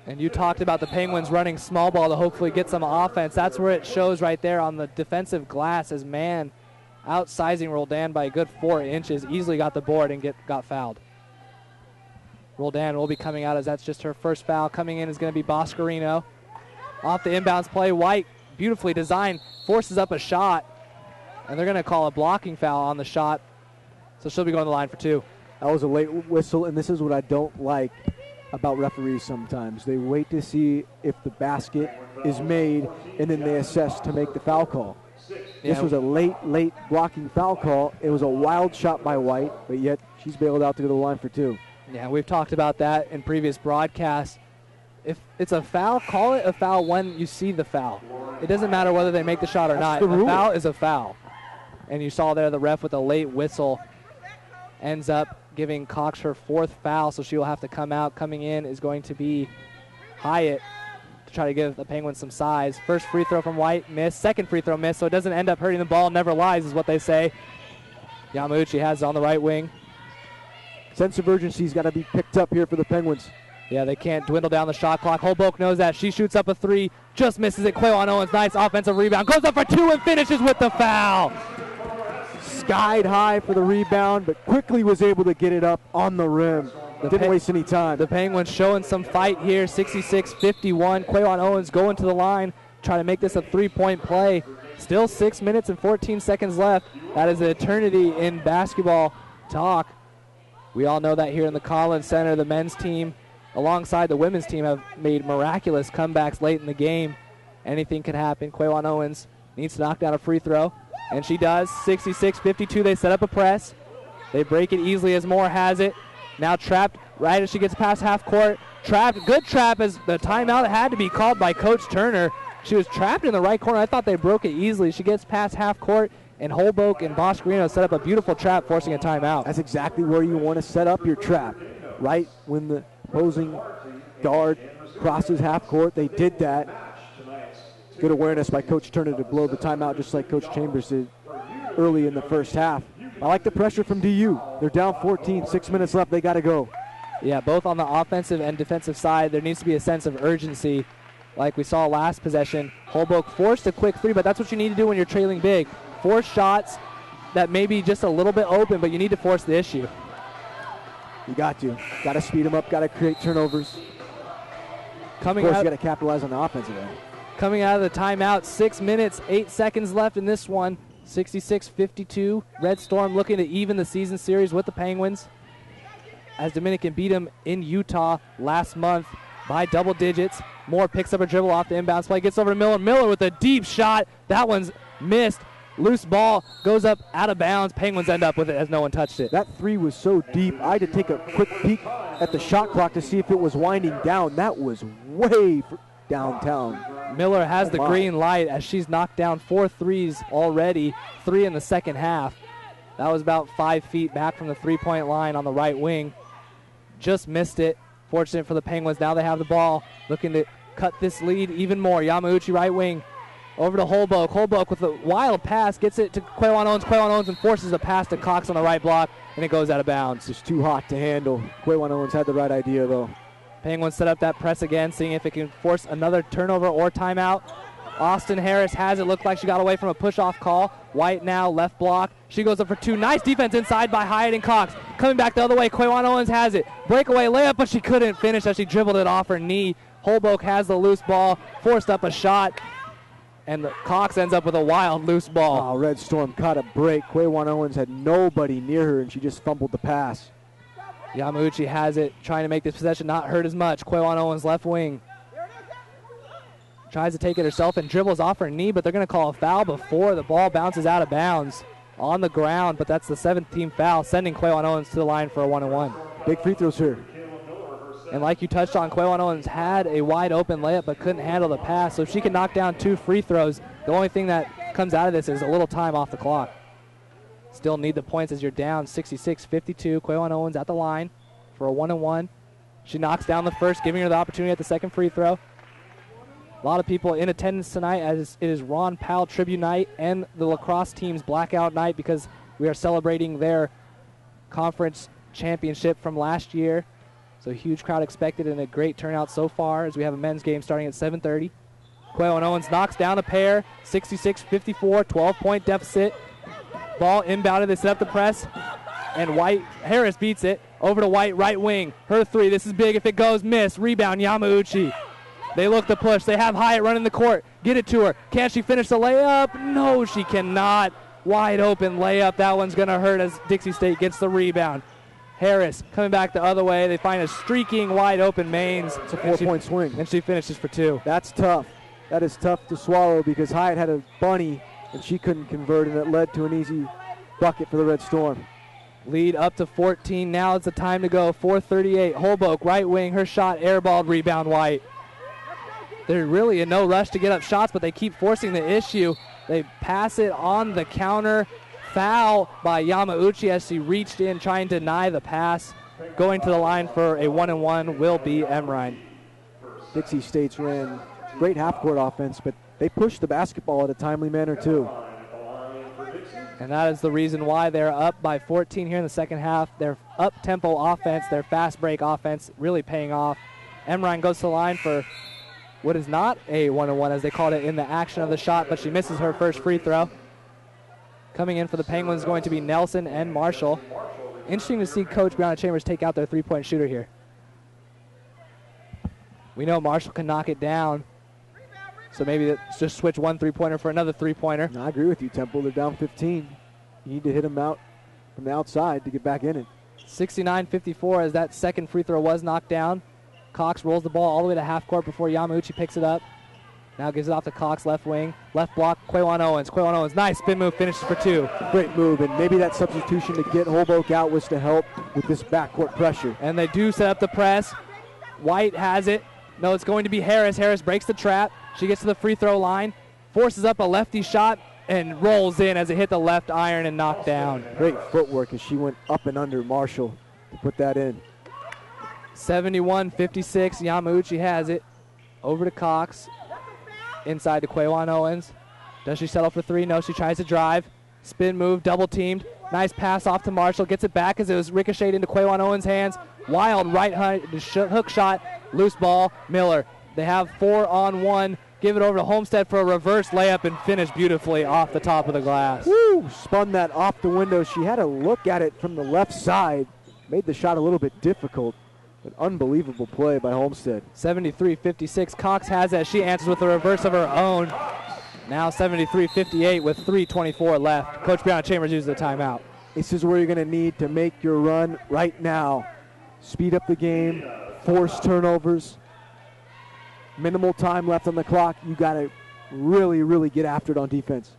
And you talked about the Penguins running small ball to hopefully get some offense. That's where it shows right there on the defensive glass as Mann outsizing Roldan by a good 4 inches. Easily got the board and got fouled. Roldan will be coming out as that's just her first foul. Coming in is going to be Boscarino. Off the inbounds play, White, beautifully designed, forces up a shot. And they're going to call a blocking foul on the shot. So she'll be going to the line for 2. That was a late whistle, and this is what I don't like about referees sometimes. They wait to see if the basket is made, and then they assess to make the foul call. This was a late blocking foul call. It was a wild shot by White, but yet she's bailed out to go to the line for 2. Yeah, we've talked about that in previous broadcasts. If it's a foul, call it a foul when you see the foul. It doesn't matter whether they make the shot or not. A foul is a foul. And you saw there the ref with a late whistle ends up giving Cox her 4th foul, so she will have to come out. Coming in is going to be Hyatt to try to give the Penguins some size. First free throw from White, missed. Second free throw missed, so it doesn't end up hurting the ball. Never lies is what they say. Yamauchi has it on the right wing. Sense of urgency's got to be picked up here for the Penguins. Yeah, they can't dwindle down the shot clock. Holbrook knows that. She shoots up a 3, just misses it. Quayon Owens, nice offensive rebound. Goes up for 2 and finishes with the foul. Skied high for the rebound, but quickly was able to get it up on the rim. Didn't waste any time. The Penguins showing some fight here, 66-51. Quayon Owens going to the line, trying to make this a 3-point play. Still 6 minutes and 14 seconds left. That is an eternity in basketball talk. We all know that here in the Collins Center, the men's team, alongside the women's team, have made miraculous comebacks late in the game. Anything can happen. Quayon Owens needs to knock down a free throw, and she does. 66-52, they set up a press. They break it easily as Moore has it. Now trapped right as she gets past half court. Trapped, good trap as the timeout had to be called by Coach Turner. She was trapped in the right corner. I thought they broke it easily. She gets past half court, and Holbrook and Boscarino set up a beautiful trap, forcing a timeout. That's exactly where you want to set up your trap, right when the opposing guard crosses half court. They did that. Good awareness by Coach Turner to blow the timeout just like Coach Chambers did early in the first half. I like the pressure from DU. They're down 14, 6 minutes left. They got to go. Yeah, both on the offensive and defensive side, there needs to be a sense of urgency. Like we saw last possession, Holbrook forced a quick 3, but that's what you need to do when you're trailing big. Force shots that may be just a little bit open, but you need to force the issue. You got to. Got to speed them up, got to create turnovers. Of course, you got to capitalize on the offensive end. Coming out of the timeout, 6 minutes, 8 seconds left in this one. 66-52. Red Storm looking to even the season series with the Penguins, as Dominican beat them in Utah last month by double digits. Moore picks up a dribble off the inbounds play, gets over to Miller. Miller with a deep shot. That one's missed. Loose ball goes up out of bounds. Penguins end up with it as no one touched it. That 3 was so deep. I had to take a quick peek at the shot clock to see if it was winding down. That was way downtown. Miller has the green light as she's knocked down 4 threes already, 3 in the second half. That was about 5 feet back from the three-point line on the right wing. Just missed it. Fortunate for the Penguins. Now they have the ball, looking to cut this lead even more. Yamauchi right wing. Over to Holbrook. Holbrook with a wild pass. Gets it to Quayon Owens. Quayon Owens and forces a pass to Cox on the right block, and it goes out of bounds. It's too hot to handle. Quayon Owens had the right idea, though. Penguins set up that press again, seeing if it can force another turnover or timeout. Austin Harris has it. Looked like she got away from a push-off call. White now, left block. She goes up for 2. Nice defense inside by Hyatt and Cox. Coming back the other way, Quayon Owens has it. Breakaway layup, but she couldn't finish as she dribbled it off her knee. Holbrook has the loose ball, forced up a shot, and the Cox ends up with a wild loose ball. Oh, Red Storm caught a break. Quayon Owens had nobody near her, and she just fumbled the pass. Yamauchi has it, trying to make this possession not hurt as much. Quayon Owens left wing. Tries to take it herself and dribbles off her knee, but they're going to call a foul before the ball bounces out of bounds on the ground, but that's the 7th team foul, sending Quayon Owens to the line for a 1-and-1. Big free throws here. And like you touched on, Quayon Owens had a wide open layup but couldn't handle the pass, so if she can knock down 2 free throws, the only thing that comes out of this is a little time off the clock. Still need the points as you're down 66-52. Quayon Owens at the line for a 1-and-1. She knocks down the first, giving her the opportunity at the second free throw. A lot of people in attendance tonight, as it is Ron Powell Tribute Night and the lacrosse team's blackout night, because we are celebrating their conference championship from last year. So a huge crowd expected and a great turnout so far, as we have a men's game starting at 7:30. Quayon Owens knocks down a pair, 66-54, 12-point deficit. Ball inbounded, they set up the press, and Harris beats it. Over to White, right wing. Her 3, this is big. If it goes, miss. Rebound, Yamauchi. They look to push. They have Hyatt running the court. Get it to her. Can she finish the layup? No, she cannot. Wide open layup. That one's going to hurt as Dixie State gets the rebound. Harris coming back the other way. They find a streaking wide open Mains. It's a 4-point swing. And she finishes for 2. That's tough. That is tough to swallow because Hyatt had a bunny and she couldn't convert, and it led to an easy bucket for the Red Storm. Lead up to 14. Now it's the time to go. 4:38. Holbrook, right wing. Her shot airballed. Rebound White. They're really in no rush to get up shots, but they keep forcing the issue. They pass it on the counter. Foul by Yamauchi as she reached in trying to deny the pass. Going to the line for a 1-and-1 will be Marin. Dixie State's ran great half-court offense, but they pushed the basketball in a timely manner too. And that is the reason why they're up by 14 here in the second half. Their up-tempo offense, their fast break offense really paying off. Marin goes to the line for what is not a 1-on-1 as they called it in the action of the shot, but she misses her first free throw. Coming in for the Penguins is going to be Nelson and Marshall. Interesting to see Coach Brianna Chambers take out their three-point shooter here. We know Marshall can knock it down, so maybe let's just switch one three-pointer for another three-pointer. No, I agree with you, Temple. They're down 15. You need to hit them out from the outside to get back in it. 69-54 as that second free throw was knocked down. Cox rolls the ball all the way to half court before Yamauchi picks it up. Now gives it off to Cox, left wing. Left block, Quawan Owens. Quawan Owens, nice spin move, finishes for 2. Great move, and maybe that substitution to get Holbrook out was to help with this backcourt pressure. And they do set up the press. White has it. No, it's going to be Harris. Harris breaks the trap. She gets to the free throw line, forces up a lefty shot, and rolls in as it hit the left iron and knocked down. Great footwork as she went up and under Marshall to put that in. 71-56, Yamauchi has it. Over to Cox. Inside to Quawan Owens. Does she settle for 3? No, she tries to drive. Spin move, double teamed. Nice pass off to Marshall. Gets it back as it was ricocheted into Quawan Owens' hands. Wild right hook shot. Loose ball, Miller. They have 4-on-1. Give it over to Homestead for a reverse layup and finish beautifully off the top of the glass. Woo! Spun that off the window. She had a look at it from the left side. Made the shot a little bit difficult. An unbelievable play by Homestead. 73-56. Cox has it. She answers with a reverse of her own. Now 73-58 with 3:24 left. Coach Brianna Chambers uses the timeout. This is where you're going to need to make your run right now. Speed up the game, force turnovers. Minimal time left on the clock. You got to really, really get after it on defense.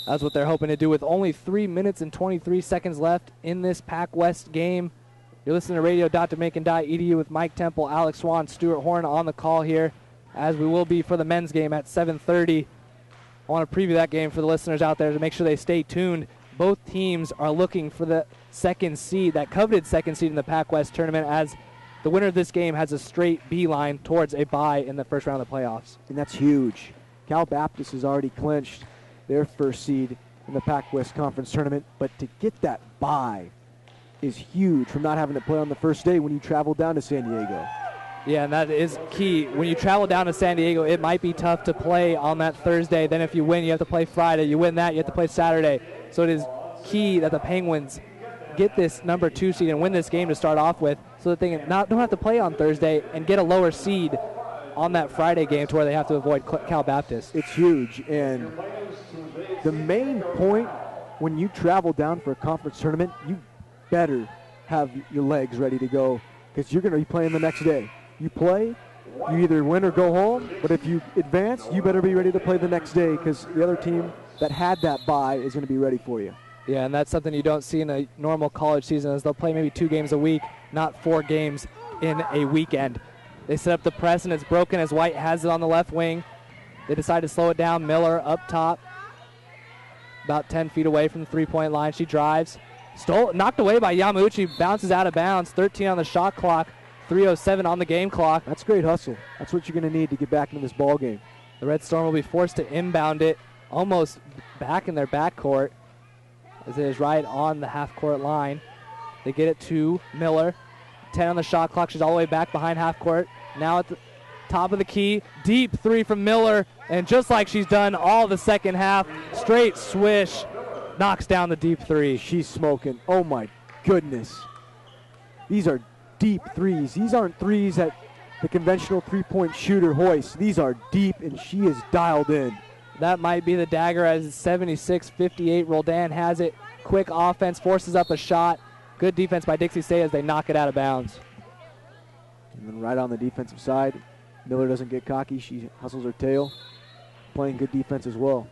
That's what they're hoping to do with only 3 minutes and 23 seconds left in this Pac West game. You're listening to radio.dominican.edu with Mike Temple, Alex Swan, Stuart Horn on the call here, as we will be for the men's game at 7:30. I want to preview that game for the listeners out there to make sure they stay tuned. Both teams are looking for the second seed, that coveted second seed in the Pac West tournament, as the winner of this game has a straight beeline towards a bye in the first round of the playoffs. And that's huge. Cal Baptist has already clinched their first seed in the Pac West Conference tournament, but to get that bye is huge from not having to play on the first day when you travel down to San Diego. Yeah, and that is key. When you travel down to San Diego, it might be tough to play on that Thursday. Then if you win, you have to play Friday. You win that, you have to play Saturday. So it is key that the Penguins get this number 2 seed and win this game to start off with, so that they don't have to play on Thursday and get a lower seed on that Friday game to where they have to avoid Cal Baptist. It's huge, and the main point when you travel down for a conference tournament, you better have your legs ready to go, because you're going to be playing the next day. You play, you either win or go home, but if you advance, you better be ready to play the next day, because the other team that had that bye is going to be ready for you. Yeah, and that's something you don't see in a normal college season, as they'll play maybe 2 games a week, not 4 games in a weekend. They set up the press, and it's broken as White has it on the left wing. They decide to slow it down. Miller up top, about 10 feet away from the three-point line. She drives. Knocked away by Yamauchi, bounces out of bounds. 13 on the shot clock, 3:07 on the game clock. That's great hustle. That's what you're going to need to get back into this ball game. The Red Storm will be forced to inbound it almost back in their backcourt, as it is right on the half-court line. They get it to Miller. 10 on the shot clock. She's all the way back behind half-court. Now at the top of the key. Deep 3 from Miller. And just like she's done all the second half, straight swish. Knocks down the deep 3. She's smoking. Oh, my goodness. These are deep threes. These aren't threes that the conventional three-point shooter hoists. These are deep, and she is dialed in. That might be the dagger, as it's 76-58. Roldan has it. Quick offense, forces up a shot. Good defense by Dixie State as they knock it out of bounds. And then right on the defensive side, Miller doesn't get cocky. She hustles her tail, playing good defense as well.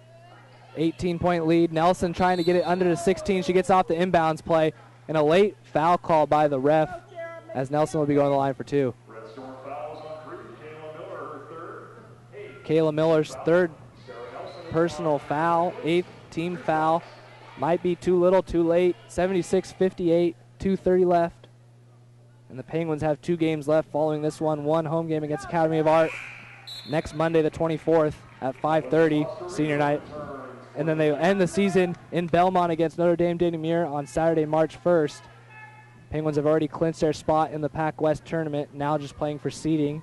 18-point lead. Nelson trying to get it under the 16. She gets off the inbounds play, and a late foul call by the ref as Nelson will be going to the line for 2. Kayla Miller's third personal foul, 8th team foul. Might be too little, too late. 76-58, 2:30 left. And the Penguins have 2 games left following this one. One home game against Academy of Art next Monday the 24th at 5:30, senior night. And then they end the season in Belmont against Notre Dame de Namur on Saturday, March 1st. Penguins have already clinched their spot in the Pac West tournament, now just playing for seeding.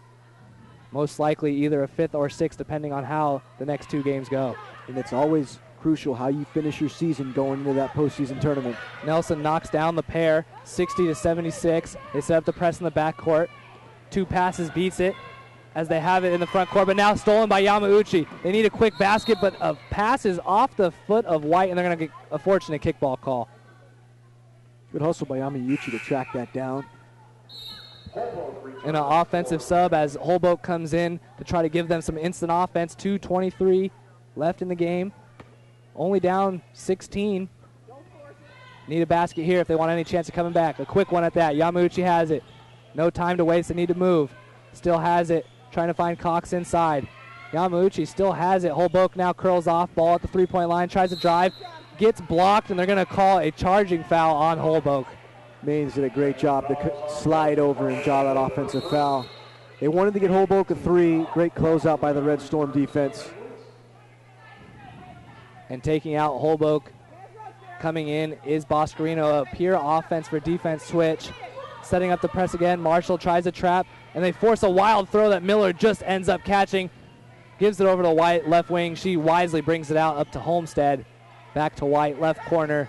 Most likely either a 5th or 6th, depending on how the next 2 games go. And it's always crucial how you finish your season going into that postseason tournament. Nelson knocks down the pair, 60-76. They set up the press in the backcourt. 2 passes beats it as they have it in the front court, but now stolen by Yamauchi. They need a quick basket, but a pass is off the foot of White, and they're going to get a fortunate kickball call. Good hustle by Yamauchi to track that down. And an offensive sub as Holbrook comes in to try to give them some instant offense. 2:23 left in the game. Only down 16. Need a basket here if they want any chance of coming back. A quick one at that. Yamauchi has it. No time to waste. They need to move. Still has it. Trying to find Cox inside. Yamauchi still has it. Holbrook now curls off. Ball at the 3-point line. Tries to drive. Gets blocked, and they're going to call a charging foul on Holbrook. Maines did a great job to slide over and draw that offensive foul. They wanted to get Holbrook a 3. Great closeout by the Red Storm defense. And taking out Holbrook, coming in is Boscarino. A pure offense for defense switch. Setting up the press again. Marshall tries a trap, and they force a wild throw that Miller just ends up catching. Gives it over to White, left wing. She wisely brings it out up to Homestead. Back to White, left corner.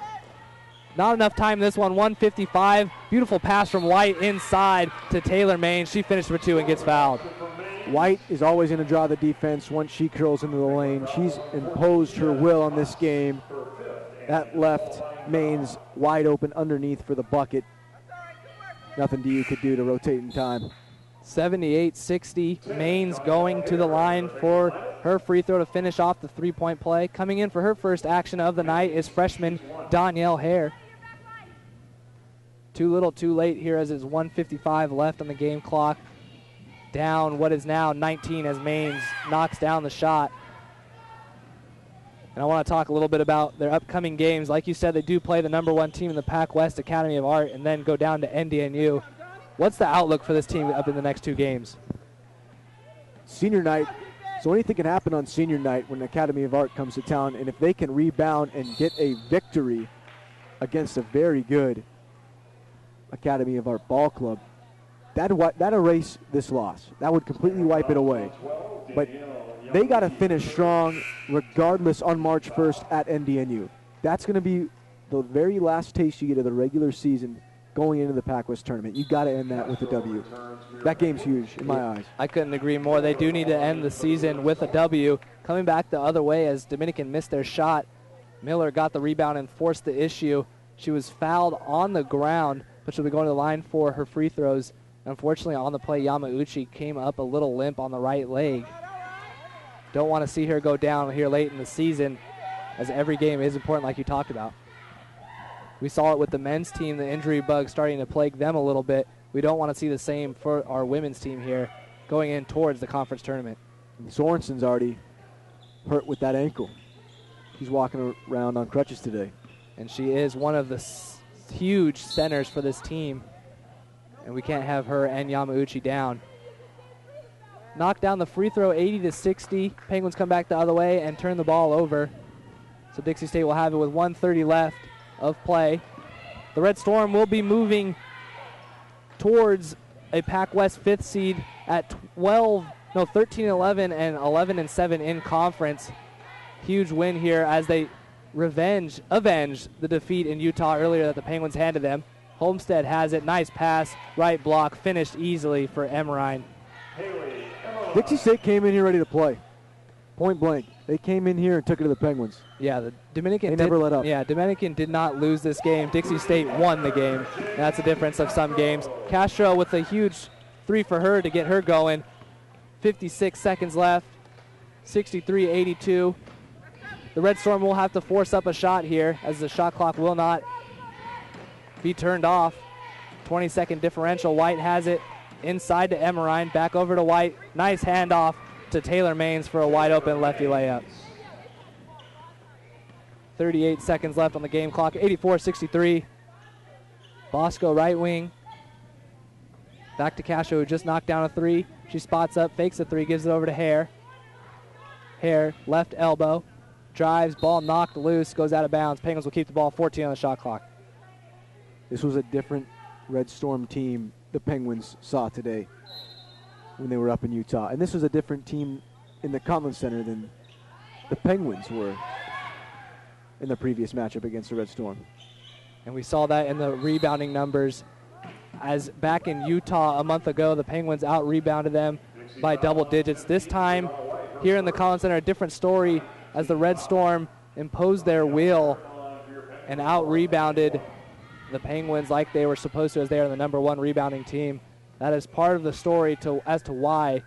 Not enough time in this one, 1:55. Beautiful pass from White inside to Taylor Maines. She finished for 2 and gets fouled. White is always going to draw the defense once she curls into the lane. She's imposed her will on this game. That left Maines wide open underneath for the bucket. Nothing DU could do to rotate in time. 78-60. Maines going to the line for her free throw to finish off the 3-point play. Coming in for her first action of the night is freshman Danielle Hare. Too little, too late here as it's 1:55 left on the game clock. Down what is now 19 as Maines knocks down the shot. And I want to talk a little bit about their upcoming games. Like you said, they do play the #1 team in the Pac West, Academy of Art, and then go down to NDNU. What's the outlook for this team up in the next 2 games? Senior night. So anything can happen on senior night when Academy of Art comes to town, and if they can rebound and get a victory against a very good Academy of Art ball club, that'd erase this loss. That would completely wipe it away. But they got to finish strong regardless on March 1st at NDNU. That's going to be the very last taste you get of the regular season going into the Pac West tournament. You got to end that with a W. That game's huge in my eyes. I couldn't agree more. They do need to end the season with a W. Coming back the other way as Dominican missed their shot. Miller got the rebound and forced the issue. She was fouled on the ground, but she'll be going to the line for her free throws. Unfortunately, on the play, Yamauchi came up a little limp on the right leg. Don't want to see her go down here late in the season, as every game is important like you talked about. We saw it with the men's team, the injury bug starting to plague them a little bit. We don't want to see the same for our women's team here going in towards the conference tournament. Sorensen's already hurt with that ankle. She's walking around on crutches today. And she is one of the huge centers for this team. And we can't have her and Yamauchi down. Knock down the free throw, 80-60. Penguins come back the other way and turn the ball over. So Dixie State will have it with 1:30 left of play. The Red Storm will be moving towards a Pac West 5th seed at 13-11 and 11-7 in conference. Huge win here as they avenge the defeat in Utah earlier that the Penguins handed them. Homestead has it. Nice pass. Right block. Finished easily for Marin. Dixie State came in here ready to play. Point blank. They came in here and took it to the Penguins. Yeah, the Dominican never let up. Yeah, Dominican did not lose this game. Dixie State won the game. That's the difference of some games. Castro with a huge 3 for her to get her going. 56 seconds left. 63-82. The Red Storm will have to force up a shot here as the shot clock will not be turned off. 20-second differential. White has it inside to Marin. Back over to White. Nice handoff to Taylor Maines for a wide open lefty layup. 38 seconds left on the game clock. 84-63. Bosco right wing. Back to Castro, who just knocked down a 3. She spots up, fakes a 3, gives it over to Hare. Hare, left elbow. Drives, ball knocked loose, goes out of bounds. Penguins will keep the ball, 14 on the shot clock. This was a different Red Storm team the Penguins saw today when they were up in Utah. And this was a different team in the Conlon Center than the Penguins were in the previous matchup against the Red Storm. And we saw that in the rebounding numbers. As back in Utah a month ago, the Penguins out-rebounded them by double digits. This time, here in the Conlon Center, a different story as the Red Storm imposed their will and out-rebounded the Penguins like they were supposed to, as they are the #1 rebounding team. That is part of the story as to why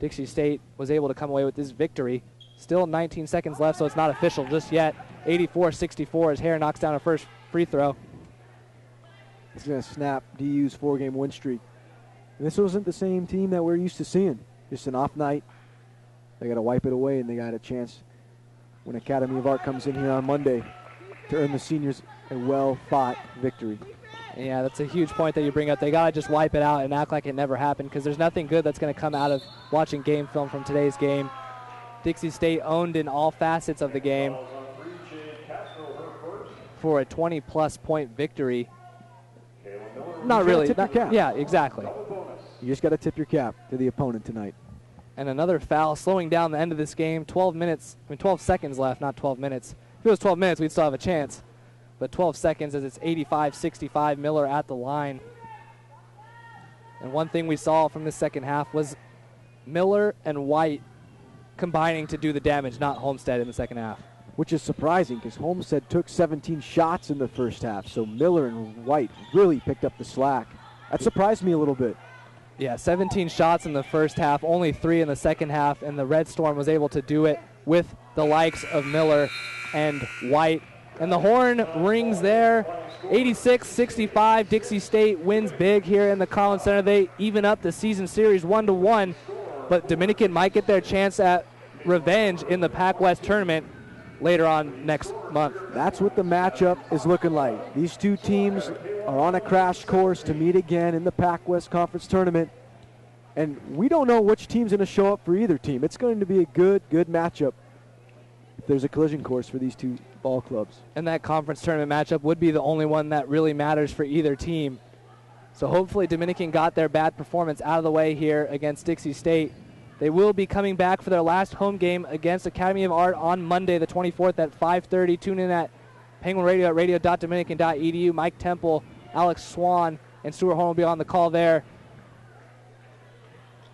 Dixie State was able to come away with this victory. Still 19 seconds left, so it's not official just yet. 84-64 as Hare knocks down a first free throw. It's going to snap DU's 4-game win streak. And this wasn't the same team that we're used to seeing. Just an off night. They got to wipe it away, and they got a chance when Academy of Art comes in here on Monday to earn the seniors a well-fought victory. Yeah, that's a huge point that you bring up. They got to just wipe it out and act like it never happened, because there's nothing good that's going to come out of watching game film from today's game. Dixie State owned in all facets of the game for a 20-plus point victory. Not really. Tip your cap. Yeah, exactly. You just got to tip your cap to the opponent tonight. And another foul, slowing down the end of this game. 12 seconds left, not 12 minutes. If it was 12 minutes, we'd still have a chance. But 12 seconds as it's 85-65, Miller at the line. And one thing we saw from the second half was Miller and White combining to do the damage, not Homestead in the second half. Which is surprising because Homestead took 17 shots in the first half. So Miller and White really picked up the slack. That surprised me a little bit. Yeah, 17 shots in the first half, only 3 in the second half, and the Red Storm was able to do it with the likes of Miller and White. And the horn rings there. 86-65, Dixie State wins big here in the Conlon Center. They even up the season series 1-1, but Dominican might get their chance at revenge in the Pac West tournament later on next month. That's what the matchup is looking like. These two teams are on a crash course to meet again in the Pac West Conference tournament, and we don't know which team's going to show up for either team. It's going to be a good matchup if there's a collision course for these two ball clubs. And that conference tournament matchup would be the only one that really matters for either team. So hopefully Dominican got their bad performance out of the way here against Dixie State. They will be coming back for their last home game against Academy of Art on Monday the 24th at 5:30. Tune in at Penguin Radio at radio.dominican.edu. Mike Temple, Alex Swan, and Stuart Horn will be on the call there.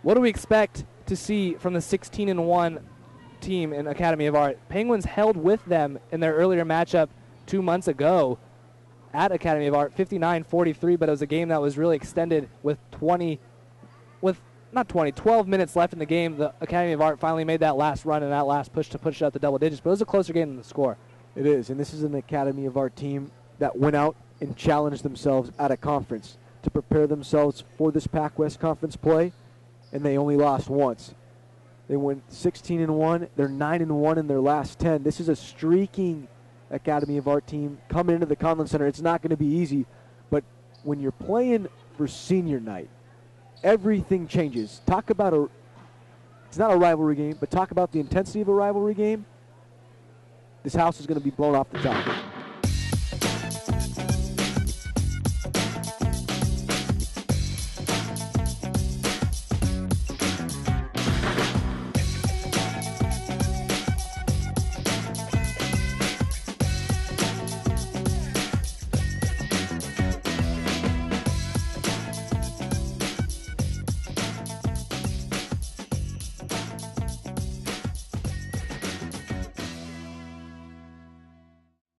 What do we expect to see from the 16-1 team in Academy of Art? Penguins held with them in their earlier matchup 2 months ago at Academy of Art, 59-43, but it was a game that was really extended with 12 minutes left in the game. The Academy of Art finally made that last run and that last push to push it up the double digits, but it was a closer game than the score. It is, and this is an Academy of Art team that went out and challenged themselves at a conference to prepare themselves for this Pac West Conference play, and they only lost once. They went 16-1. They're 9-1 in their last 10. This is a streaking Academy of Art team coming into the Conlon Center. It's not going to be easy, but when you're playing for senior night, everything changes. Talk about it's not a rivalry game, but talk about the intensity of a rivalry game. This house is going to be blown off the top.